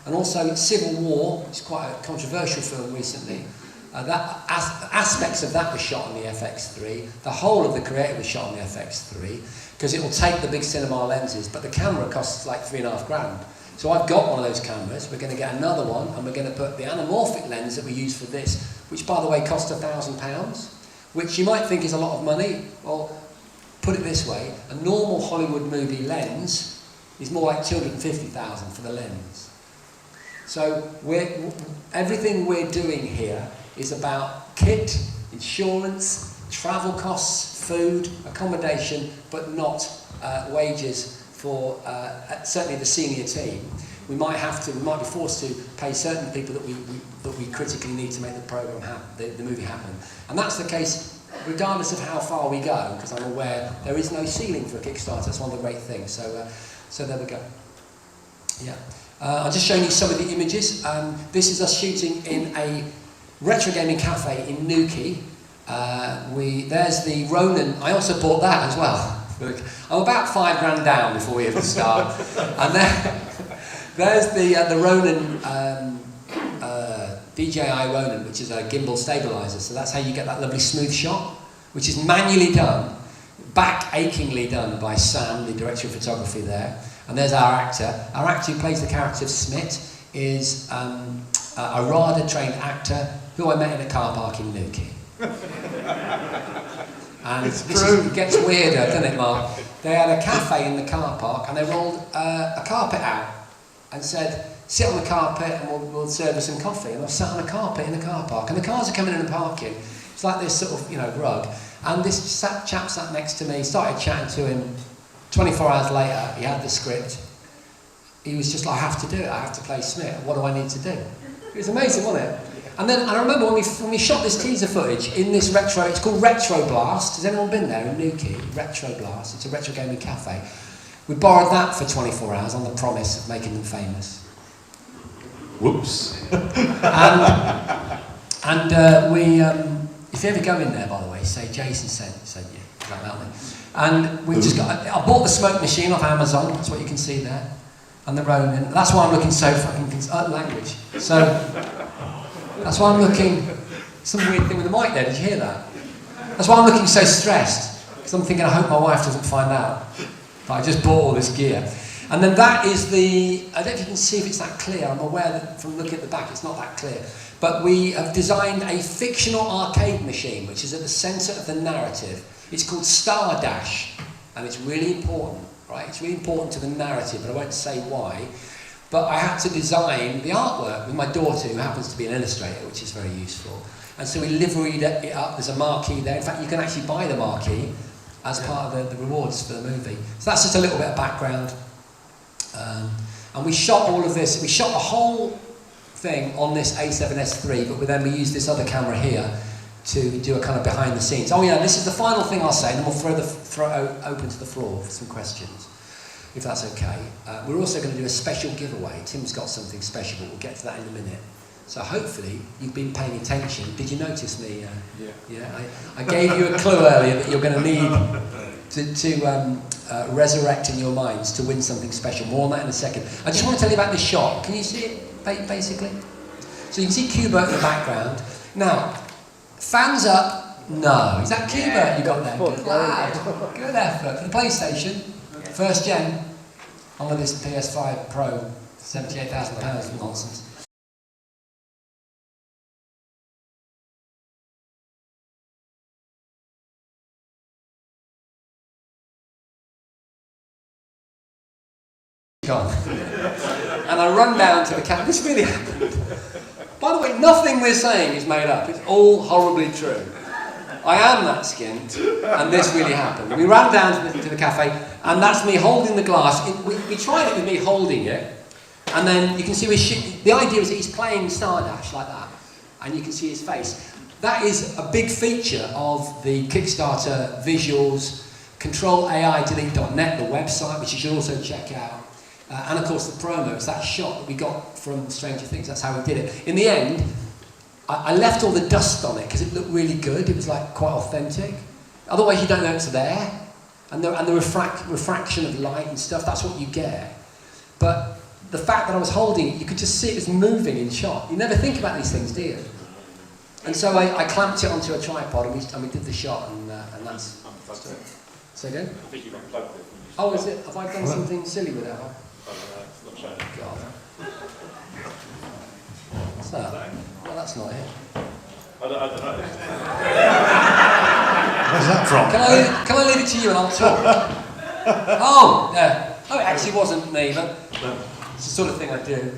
And also Civil War, which is quite a controversial film recently. Aspects of that were shot on the FX3. The whole of The Creator was shot on the FX3, because it will take the big cinema lenses, but the camera costs like £3.5 grand. So I've got one of those cameras. We're going to get another one, and we're going to put the anamorphic lens that we use for this, which by the way cost £1,000, which you might think is a lot of money. Well, put it this way, a normal Hollywood movie lens is more like £250,000 for the lens. So everything we're doing here is about kit, insurance, travel costs, food, accommodation, but not wages for certainly the senior team. We might be forced to pay certain people that we critically need to make the program happen, the movie happen, and that's the case regardless of how far we go. Because I'm aware there is no ceiling for a Kickstarter. That's one of the great things. So there we go. Yeah, I'm just showing you some of the images. This is us shooting in a retro gaming cafe in Newquay. There's the Ronin. I also bought that as well. I'm about £5 grand down before we even start. And there's the Ronin, DJI Ronin, which is a gimbal stabilizer. So that's how you get that lovely smooth shot, which is manually done, back-achingly done by Sam, the director of photography there. And there's our actor. Our actor who plays the character of Smit is a RADA-trained actor who I met in a car park in Newquay. And it gets weirder, doesn't it, Mark? They had a cafe in the car park and they rolled a carpet out and said, sit on the carpet and we'll serve you some coffee. And I sat on a carpet in the car park and the cars are coming in and parking. It's like this sort of, rug. And this chap sat next to me, started chatting to him. 24 hours later, he had the script. He was just like, I have to do it, I have to play Smith. What do I need to do? It was amazing, wasn't it? And then I remember when we shot this teaser footage in this retro, it's called Retro Blast. Has anyone been there in Newquay? Retro Blast, it's a retro gaming cafe. We borrowed that for 24 hours on the promise of making them famous. Whoops. and if you ever go in there, by the way, say Jason said you, that help me. And we just I bought the smoke machine off Amazon, that's what you can see there. And the Ronin, that's why I'm looking so fucking, language. So, that's why I'm looking, some weird thing with the mic there, did you hear that? That's why I'm looking so stressed, because I'm thinking I hope my wife doesn't find out. But I just bought all this gear. And then that is I don't know if you can see if it's that clear, I'm aware that from looking at the back it's not that clear. But we have designed a fictional arcade machine, which is at the centre of the narrative. It's called Star Dash, and it's really important, right? It's really important to the narrative, but I won't say why. But I had to design the artwork with my daughter, who happens to be an illustrator, which is very useful. And so we liveried it up. There's a marquee there. In fact, you can actually buy the marquee as part of the rewards for the movie. So that's just a little bit of background. And we shot all of this. We shot the whole thing on this A7S III, but then we used this other camera here to do a kind of behind the scenes. Oh yeah, this is the final thing I'll say, and then we'll throw it open to the floor for some questions, if that's okay. We're also going to do a special giveaway. Tim's got something special, but we'll get to that in a minute. So hopefully you've been paying attention. Did you notice me? I gave you a clue earlier that you're going to need to resurrect in your minds to win something special. More on that in a second. I just want to tell you about this shot. Can you see it, basically? So you can see Qbert in the background. Now, fans up? No. Is that Qbert you got there? Good lad. Good effort. For the PlayStation, first gen, on with this PS5 Pro, £78,000 nonsense. Gone. And I run down to the camera. This really happened. By the way, nothing we're saying is made up. It's all horribly true. I am that skint, and this really happened. We ran down to the cafe, and that's me holding the glass. We tried it with me holding it, and then you can see the idea is that he's playing Star Dash like that, and you can see his face. That is a big feature of the Kickstarter visuals, CTRL-ALT-AI the website, which you should also check out. And of course the promo, it's that shot that we got from Stranger Things, that's how we did it. In the end, I left all the dust on it because it looked really good, it was like quite authentic. Otherwise you don't know it's there. And the refraction of light and stuff, that's what you get. But the fact that I was holding it, you could just see it was moving in shot. You never think about these things, do you? And so I clamped it onto a tripod and we did the shot and that's... Say again? I think you've unplugged it. Oh, is it? Have I done something silly with it? It's not showing. God. What's that? Well, that's not it. I don't know. Where's that from? Can I leave it to you and I'll talk? Oh, yeah. Oh, it actually wasn't me, but it's the sort of thing I do.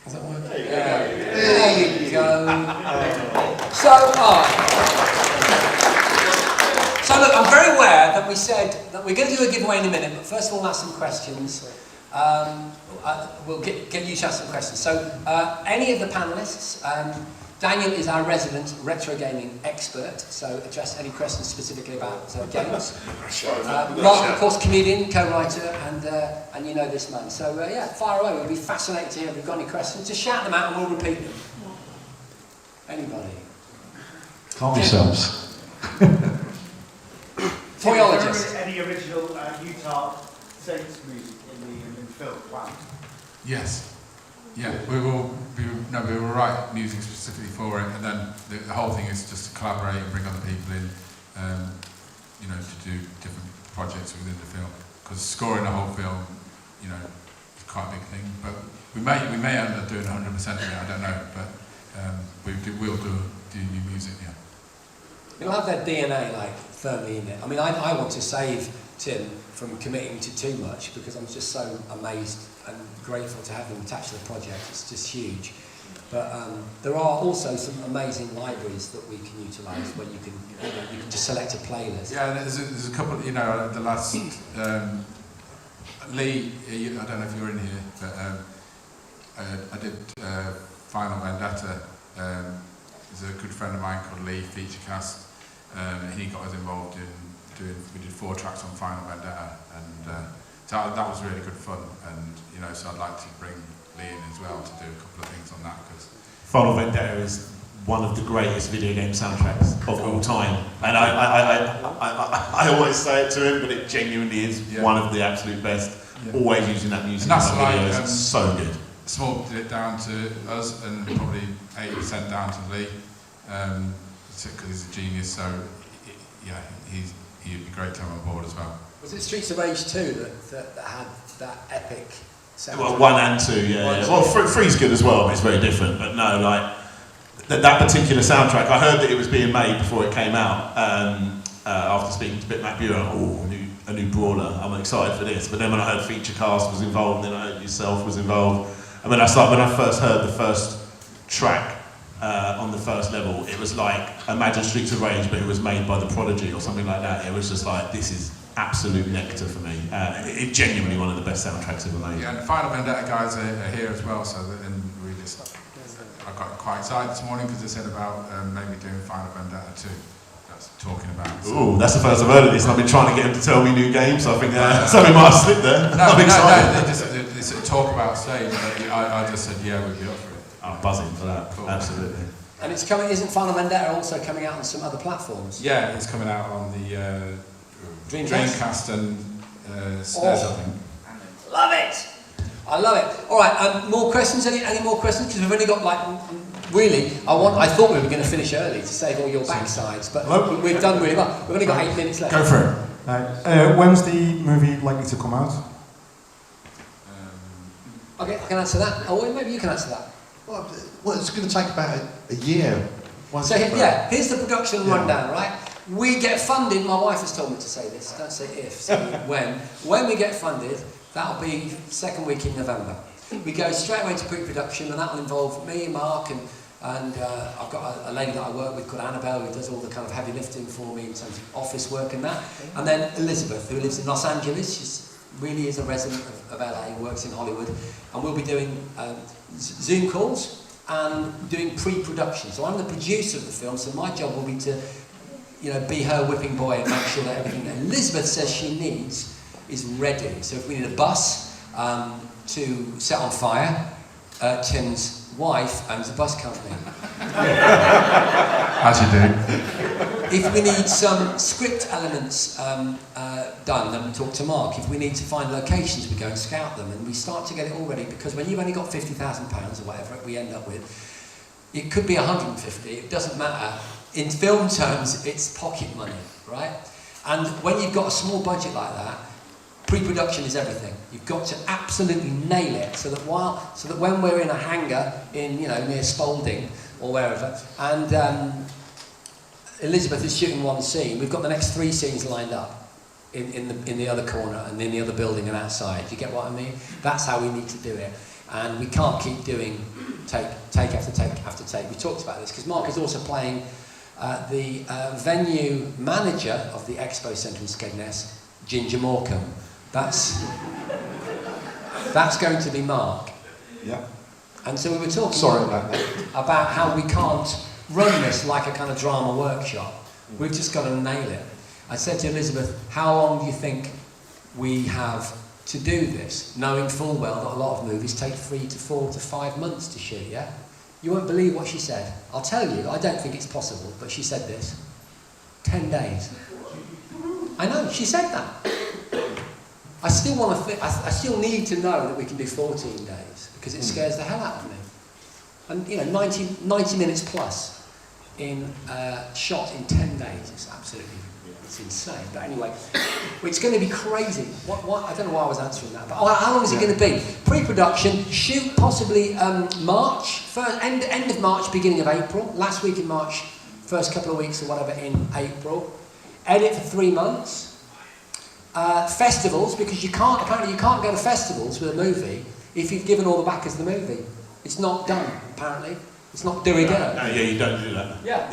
Does that work? There you go. So look, I'm very aware that we said that we're going to do a giveaway in a minute, but first of all, ask some questions. We'll get you to ask some questions. So, any of the panellists, Daniel is our resident retro gaming expert, so address any questions specifically about games. Mark, of course, comedian, co-writer, and you know this man. So, yeah, fire away. We'll be fascinated to hear if you've got any questions. Just shout them out and we'll repeat them. Anybody? Calm yourselves. Toyologist. Any original Utah Saints music in the film planned? Yes. Yeah, we will write music specifically for it, and then the whole thing is just to collaborate and bring other people in, to do different projects within the film. Because scoring the whole film, is quite a big thing. But we may end up doing 100% of it. I don't know, but we'll do new music. Yeah. It'll have their DNA like firmly in it. I mean, I want to save Tim from committing to too much because I'm just so amazed and grateful to have him attached to the project. It's just huge. But there are also some amazing libraries that we can utilise where you can just select a playlist. Yeah, there's a couple. You know, the last Lee. I don't know if you're in here, but I did Final Vendetta. There's a good friend of mine called Lee, Featurecast. He got us involved in we did 4 tracks on Final Vendetta, and so that was really good fun. And you know, so I'd like to bring Lee in as well to do a couple of things on that because Final Vendetta is one of the greatest video game soundtracks of all time, and I always say it to him, but it genuinely is one of the absolute best. Yeah. Always using that music. And that's in like videos. It's so good. Small did it down to us, and probably 80% down to Lee, because he's a genius. So yeah, he'd be great to have on board as well. Was it Streets of Rage 2 that had that epic sound? Well, 1 and 2, yeah. Well, 3's good as well, but it's very different. But no, like that particular soundtrack, I heard that it was being made before it came out. After speaking to Matt Buren, a new brawler. I'm excited for this. But then when I heard Featurecast was involved, then I heard yourself was involved. And when I first heard the first track on the first level, it was like imagine Streets of Rage, but it was made by The Prodigy or something like that. It was just like, this is absolute nectar for me. It's genuinely one of the best soundtracks ever made. Yeah, and the Final Vendetta guys are here as well, so I got quite excited this morning because they said about maybe doing Final Vendetta 2. That's talking about. Ooh, that's the first I've heard of this, and I've been trying to get him to tell me new games, so I think something might have slipped there. I'm excited. They sort of talk about stage, but I just said, yeah, we'd be up for it. I'm buzzing for that, cool. Absolutely. And it's coming, isn't Final Vendetta also coming out on some other platforms? Yeah, it's coming out on the Dreamcast and SNES, I think. Love it! I love it. All right, more questions? Any more questions? Because we've only got really, I thought we were going to finish early to save all your backsides, but we've done really well. We've only got 8 minutes left. Go for it. When's the movie likely to come out? Okay, I can answer that. Oh, maybe you can answer that. Well, it's going to take about a year. So here's the production rundown, right? We get funded, my wife has told me to say this, don't say if, say when. When we get funded, that'll be second week in November. We go straight away to pre-production, and that'll involve me, Mark, and I've got a lady that I work with called Annabelle, who does all the kind of heavy lifting for me in terms of office work and that. And then Elizabeth, who lives in Los Angeles, she really is a resident of LA, works in Hollywood, and we'll be doing Zoom calls and doing pre-production. So I'm the producer of the film, so my job will be to, be her whipping boy and make sure that everything that Elizabeth says she needs is ready. So if we need a bus to set on fire, Tim's wife owns a bus company. As you do. If we need some script elements done, then we talk to Mark. If we need to find locations, we go and scout them, and we start to get it all ready, because when you've only got £50,000 or whatever we end up with, it could be 150, it doesn't matter. In film terms, it's pocket money, right? And when you've got a small budget like that, pre-production is everything. You've got to absolutely nail it, so that when we're in a hangar in, near Spalding or wherever, and Elizabeth is shooting one scene, we've got the next 3 scenes lined up in the other corner and in the other building and outside. Do you get what I mean? That's how we need to do it. And we can't keep doing take after take after take. We talked about this because Mark is also playing the venue manager of the Expo Centre in Skegness, Ginger Morecambe. That's going to be Mark. Yeah. And so we were talking about how we can't run this like a kind of drama workshop. We've just got to nail it. I said to Elizabeth, how long do you think we have to do this, knowing full well that a lot of movies take 3 to 4 to 5 months to shoot, yeah? You won't believe what she said. I'll tell you, I don't think it's possible, but she said this. 10 days. I know, she said that. I still need to know that we can do 14 days, because it scares the hell out of me. And 90 minutes plus shot in 10 days. It's absolutely, it's insane. But anyway, it's going to be crazy. What? I don't know why I was answering that. But how long is it going to be? Pre-production, shoot possibly March, end of March, beginning of April. Last week in March, first couple of weeks or whatever in April. Edit for 3 months. Festivals, because apparently you can't go to festivals with a movie if you've given all the backers the movie. It's not done, apparently. It's not de rigueur. No, yeah, you don't do that. Yeah.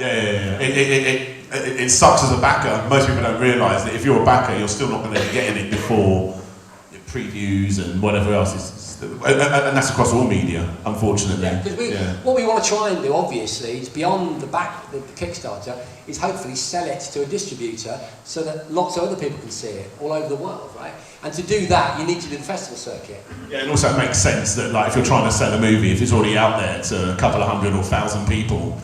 It sucks as a backer. Most people don't realise that if you're a backer, you're still not going to be getting it before previews and whatever else. And that's across all media, unfortunately. Yeah, because what we want to try and do, obviously, is beyond the Kickstarter, is hopefully sell it to a distributor so that lots of other people can see it all over the world, right? And to do that, you need to do the festival circuit. Yeah, and also it makes sense that, like, if you're trying to sell a movie, if it's already out there to a couple of hundred or 1,000 people,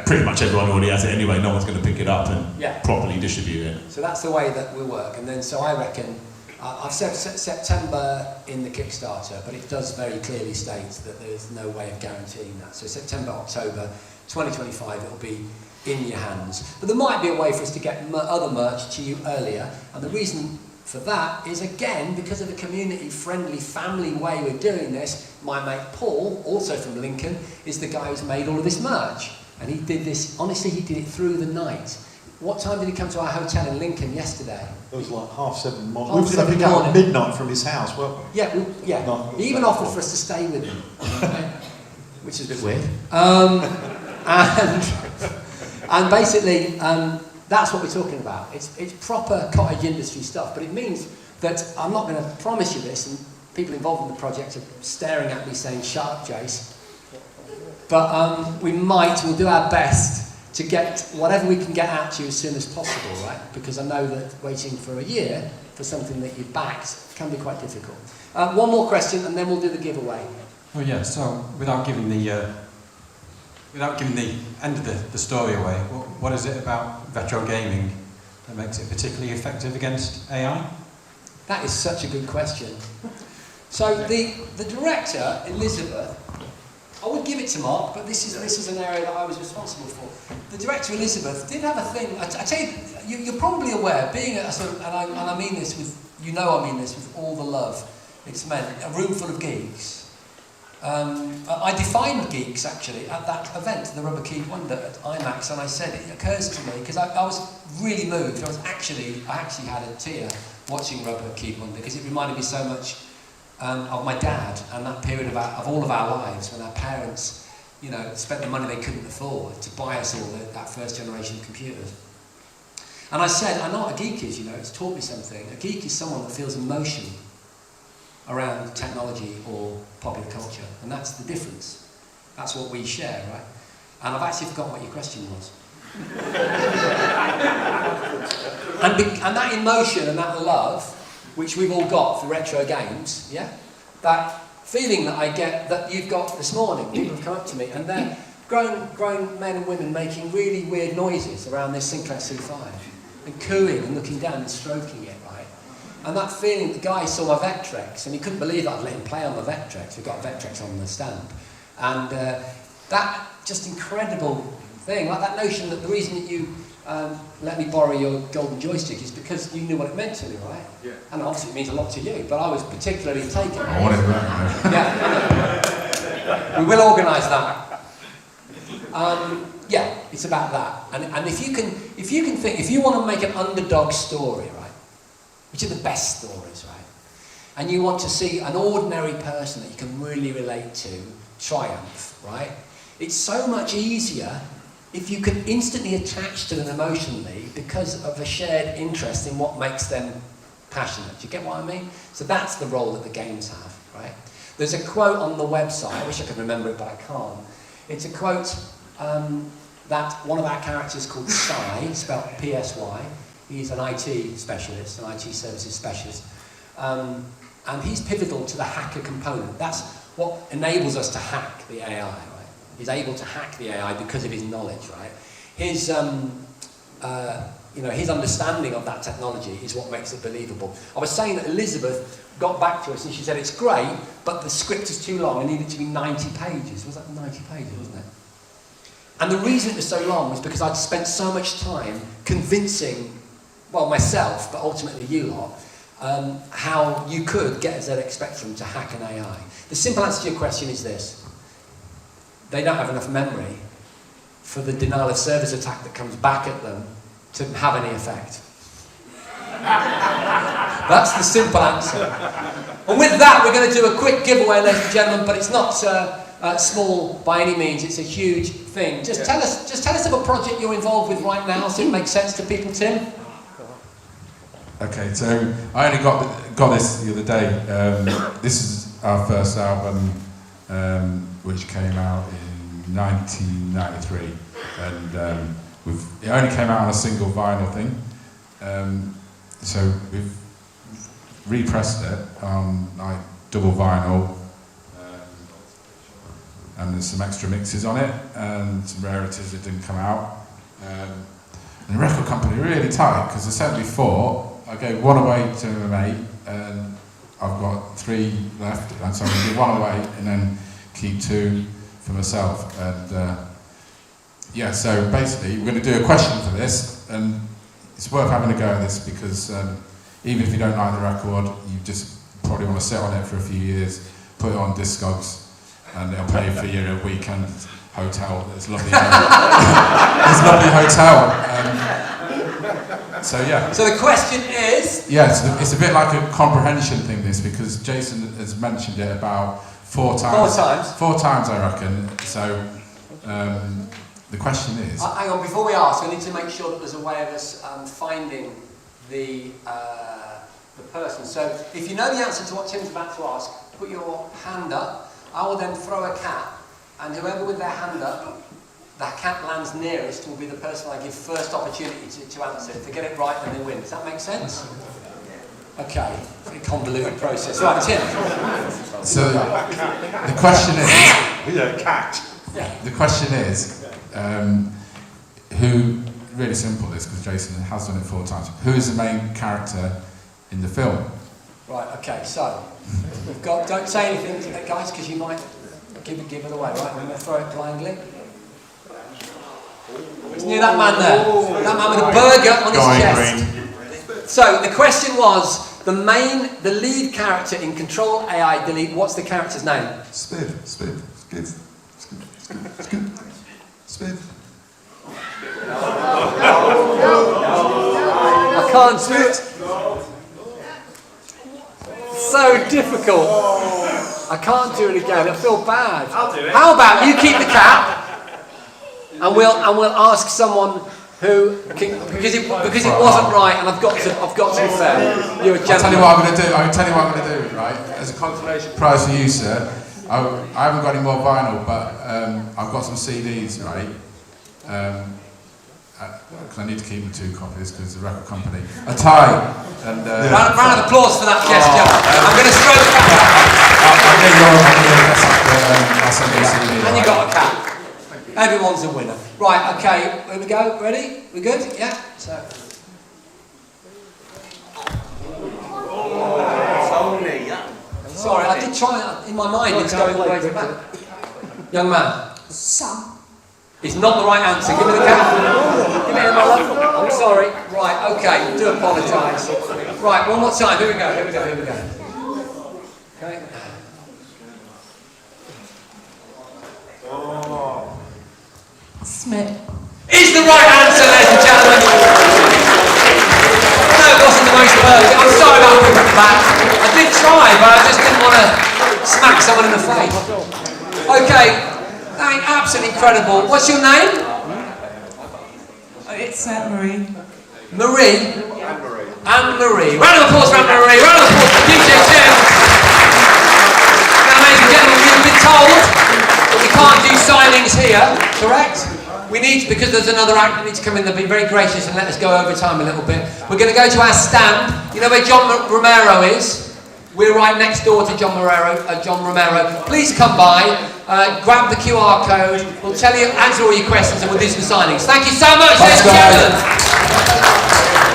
pretty much everyone already has it anyway. No one's going to pick it up and properly distribute it. So that's the way that we work. And then, so I reckon, I've said September in the Kickstarter, but it does very clearly state that there's no way of guaranteeing that. So September, October 2025, it'll be in your hands. But there might be a way for us to get other merch to you earlier, and the reason for that is, again, because of the community-friendly, family way we're doing this. My mate Paul, also from Lincoln, is the guy who's made all of this merch. And he did this, honestly, he did it through the night. What time did he come to our hotel in Lincoln yesterday? It was like 7:30 in the morning. We were looking out at midnight from his house, weren't we? Yeah. He even offered for us to stay with him, which is a bit weird. And basically, that's what we're talking about. It's proper cottage industry stuff, but it means that I'm not going to promise you this, and people involved in the project are staring at me saying, "Shut up, Jace." But we'll do our best to get whatever we can get out to you as soon as possible, right? Because I know that waiting for a year for something that you've backed can be quite difficult. One more question, and then we'll do the giveaway. Oh yeah. So without giving the end of the story away, what is it about retro gaming that makes it particularly effective against AI? That is such a good question. So the director, Elizabeth, I would give it to Mark, but this is an area that I was responsible for. The director, Elizabeth, did have a thing. I tell you, you're probably aware, being a sort of, and I mean this with, I mean this with all the love it's meant, a room full of geeks. I defined geeks actually at that event, the Rubber Key Wonder at IMAX, and I said it occurs to me because I was really moved. I actually had a tear watching Rubber Key Wonder because it reminded me so much of my dad and that period of all of our lives when our parents, spent the money they couldn't afford to buy us all that first generation of computers. And I said, I know what a geek is, it's taught me something. A geek is someone that feels emotion around technology or popular culture, and that's the difference. That's what we share, right? And I've actually forgotten what your question was. and that emotion and that love, which we've all got for retro games, that feeling that I get, that you've got this morning, people have come up to me, and they're grown men and women making really weird noises around this Sinclair C5, and cooing and looking down and stroking it, right? And that feeling, the guy saw my Vectrex, and he couldn't believe I'd let him play on the Vectrex. We've got a Vectrex on the stand. And that just incredible thing, like that notion that the reason that you let me borrow your golden joystick is because you knew what it meant to me, right? Yeah. And obviously it means a lot to you, but I was particularly taken. I wanted that. Yeah. We will organise that. It's about that. And if you can think, if you want to make an underdog story, right, which are the best stories, right, and you want to see an ordinary person that you can really relate to triumph, right, it's so much easier if you can instantly attach to them emotionally because of a shared interest in what makes them passionate. Do you get what I mean? So that's the role that the games have, right? There's a quote on the website, I wish I could remember it, but I can't. It's a quote that one of our characters called Psy, spelled P-S-Y, he's an IT specialist, an IT services specialist, and he's pivotal to the hacker component. That's what enables us to hack the AI, right? He's able to hack the AI because of his knowledge, right? His understanding of that technology is what makes it believable. I was saying that Elizabeth got back to us and she said, it's great, but the script is too long, it needed to be 90 pages. Was that 90 pages, wasn't it? And the reason it was so long was because I'd spent so much time convincing, well, myself, but ultimately you lot, how you could get a ZX Spectrum to hack an AI. The simple answer to your question is this. They don't have enough memory for the denial of service attack that comes back at them to have any effect. That's the simple answer. And with that, we're going to do a quick giveaway, ladies and gentlemen, but it's not small by any means. It's a huge thing. Just tell us of a project you're involved with right now, so it makes sense to people, Tim. Okay, so I only got this the other day. This is our first album, which came out in 1993, and it only came out on a single vinyl thing. So we've repressed it on like double vinyl, and there's some extra mixes on it and some rarities that didn't come out. And the record company are really tight because they sent me 4. I gave 1 away to my mate, and I've got 3 left, and so I'm going to give 1 away and then keep 2 for myself. And yeah, so basically we're going to do a question for this, and it's worth having a go at this because even if you don't like the record, you just probably want to sit on it for a few years, put it on Discogs, and it'll pay for your weekend hotel. It's lovely. It's a lovely hotel. So yeah. So the question is? Yeah, it's a bit like a comprehension thing, this, because Jason has mentioned it about 4 times. 4 times? 4 times, I reckon. So the question is... Hang on, before we ask, I need to make sure that there's a way of us finding the person. So if you know the answer to what Tim's about to ask, put your hand up. I will then throw a cat, and whoever with their hand up, that cat lands nearest will be the person I give first opportunity to answer. If they get it right, then they win. Does that make sense? Okay, very convoluted process. Right, Tim. So the question is... Yeah, cat. Yeah. The question is, who... Really simple this, because Jason has done it 4 times. Who is the main character in the film? Right, okay, so we've got, don't say anything, guys, because you might give it away, right? I'm going to throw it blindly. It's near that man there. That man with a burger on his chest. Green. So the question was, the lead character in Control AI Delete, what's the character's name? Spid. I can't do it. So difficult. I can't do it again. I feel bad. I'll do it. How about you keep the cat, and we'll ask someone who can, because it wasn't right, and I've got to be fair. You're a gentleman. I'll tell you what I'm going to do. I'll tell you what I'm going to do. Right, as a consolation prize for you, sir. I haven't got any more vinyl, but I've got some CDs, right? Because I need to keep the 2 copies because the record company a tie. And round of applause for that gesture. I'm going to stroke that. I'll send you a CD. And you got a cat. Everyone's a winner. Right, okay, here we go. Ready? We good? Yeah? So. Sorry, I did try, in my mind it's going all the way to the back. Young man. Sam. It's not the right answer. Give me the cat. Give me my love. I'm sorry. Right, okay, do apologise. Right, one more time. Here we go. Okay. Smith. Is the right answer, ladies and gentlemen. No, it wasn't the most perfect. I'm sorry about putting it back. I did try, but I just didn't want to smack someone in the face. Okay, absolutely incredible. What's your name? It's Marie. Marie? Anne-Marie. Round of applause for Anne-Marie. Round of applause for DJ Tim. Now, ladies and gentlemen, we've been told that we can't do signings here, correct? We need, because there's another act that needs to come in, they'll be very gracious and let us go over time a little bit. We're going to go to our stand. You know where John Romero is? We're right next door to John Romero. Please come by, grab the QR code. We'll tell you, answer all your questions, and we'll do some signings. Thank you so much, ladies and gentlemen.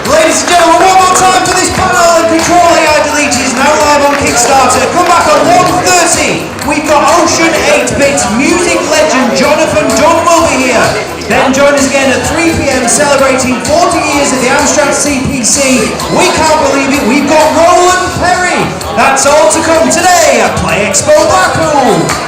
Ladies and gentlemen, one more time for this panel, and Control AI Delete is now live on Kickstarter. Come back at 1:30. We've got Ocean 8-bit music legend Jonathan Dunn will be here. Then join us again at 3 p.m. celebrating 40 years of the Amstrad CPC. We can't believe it, we've got Roland Perry. That's all to come today at Play Expo Blackpool.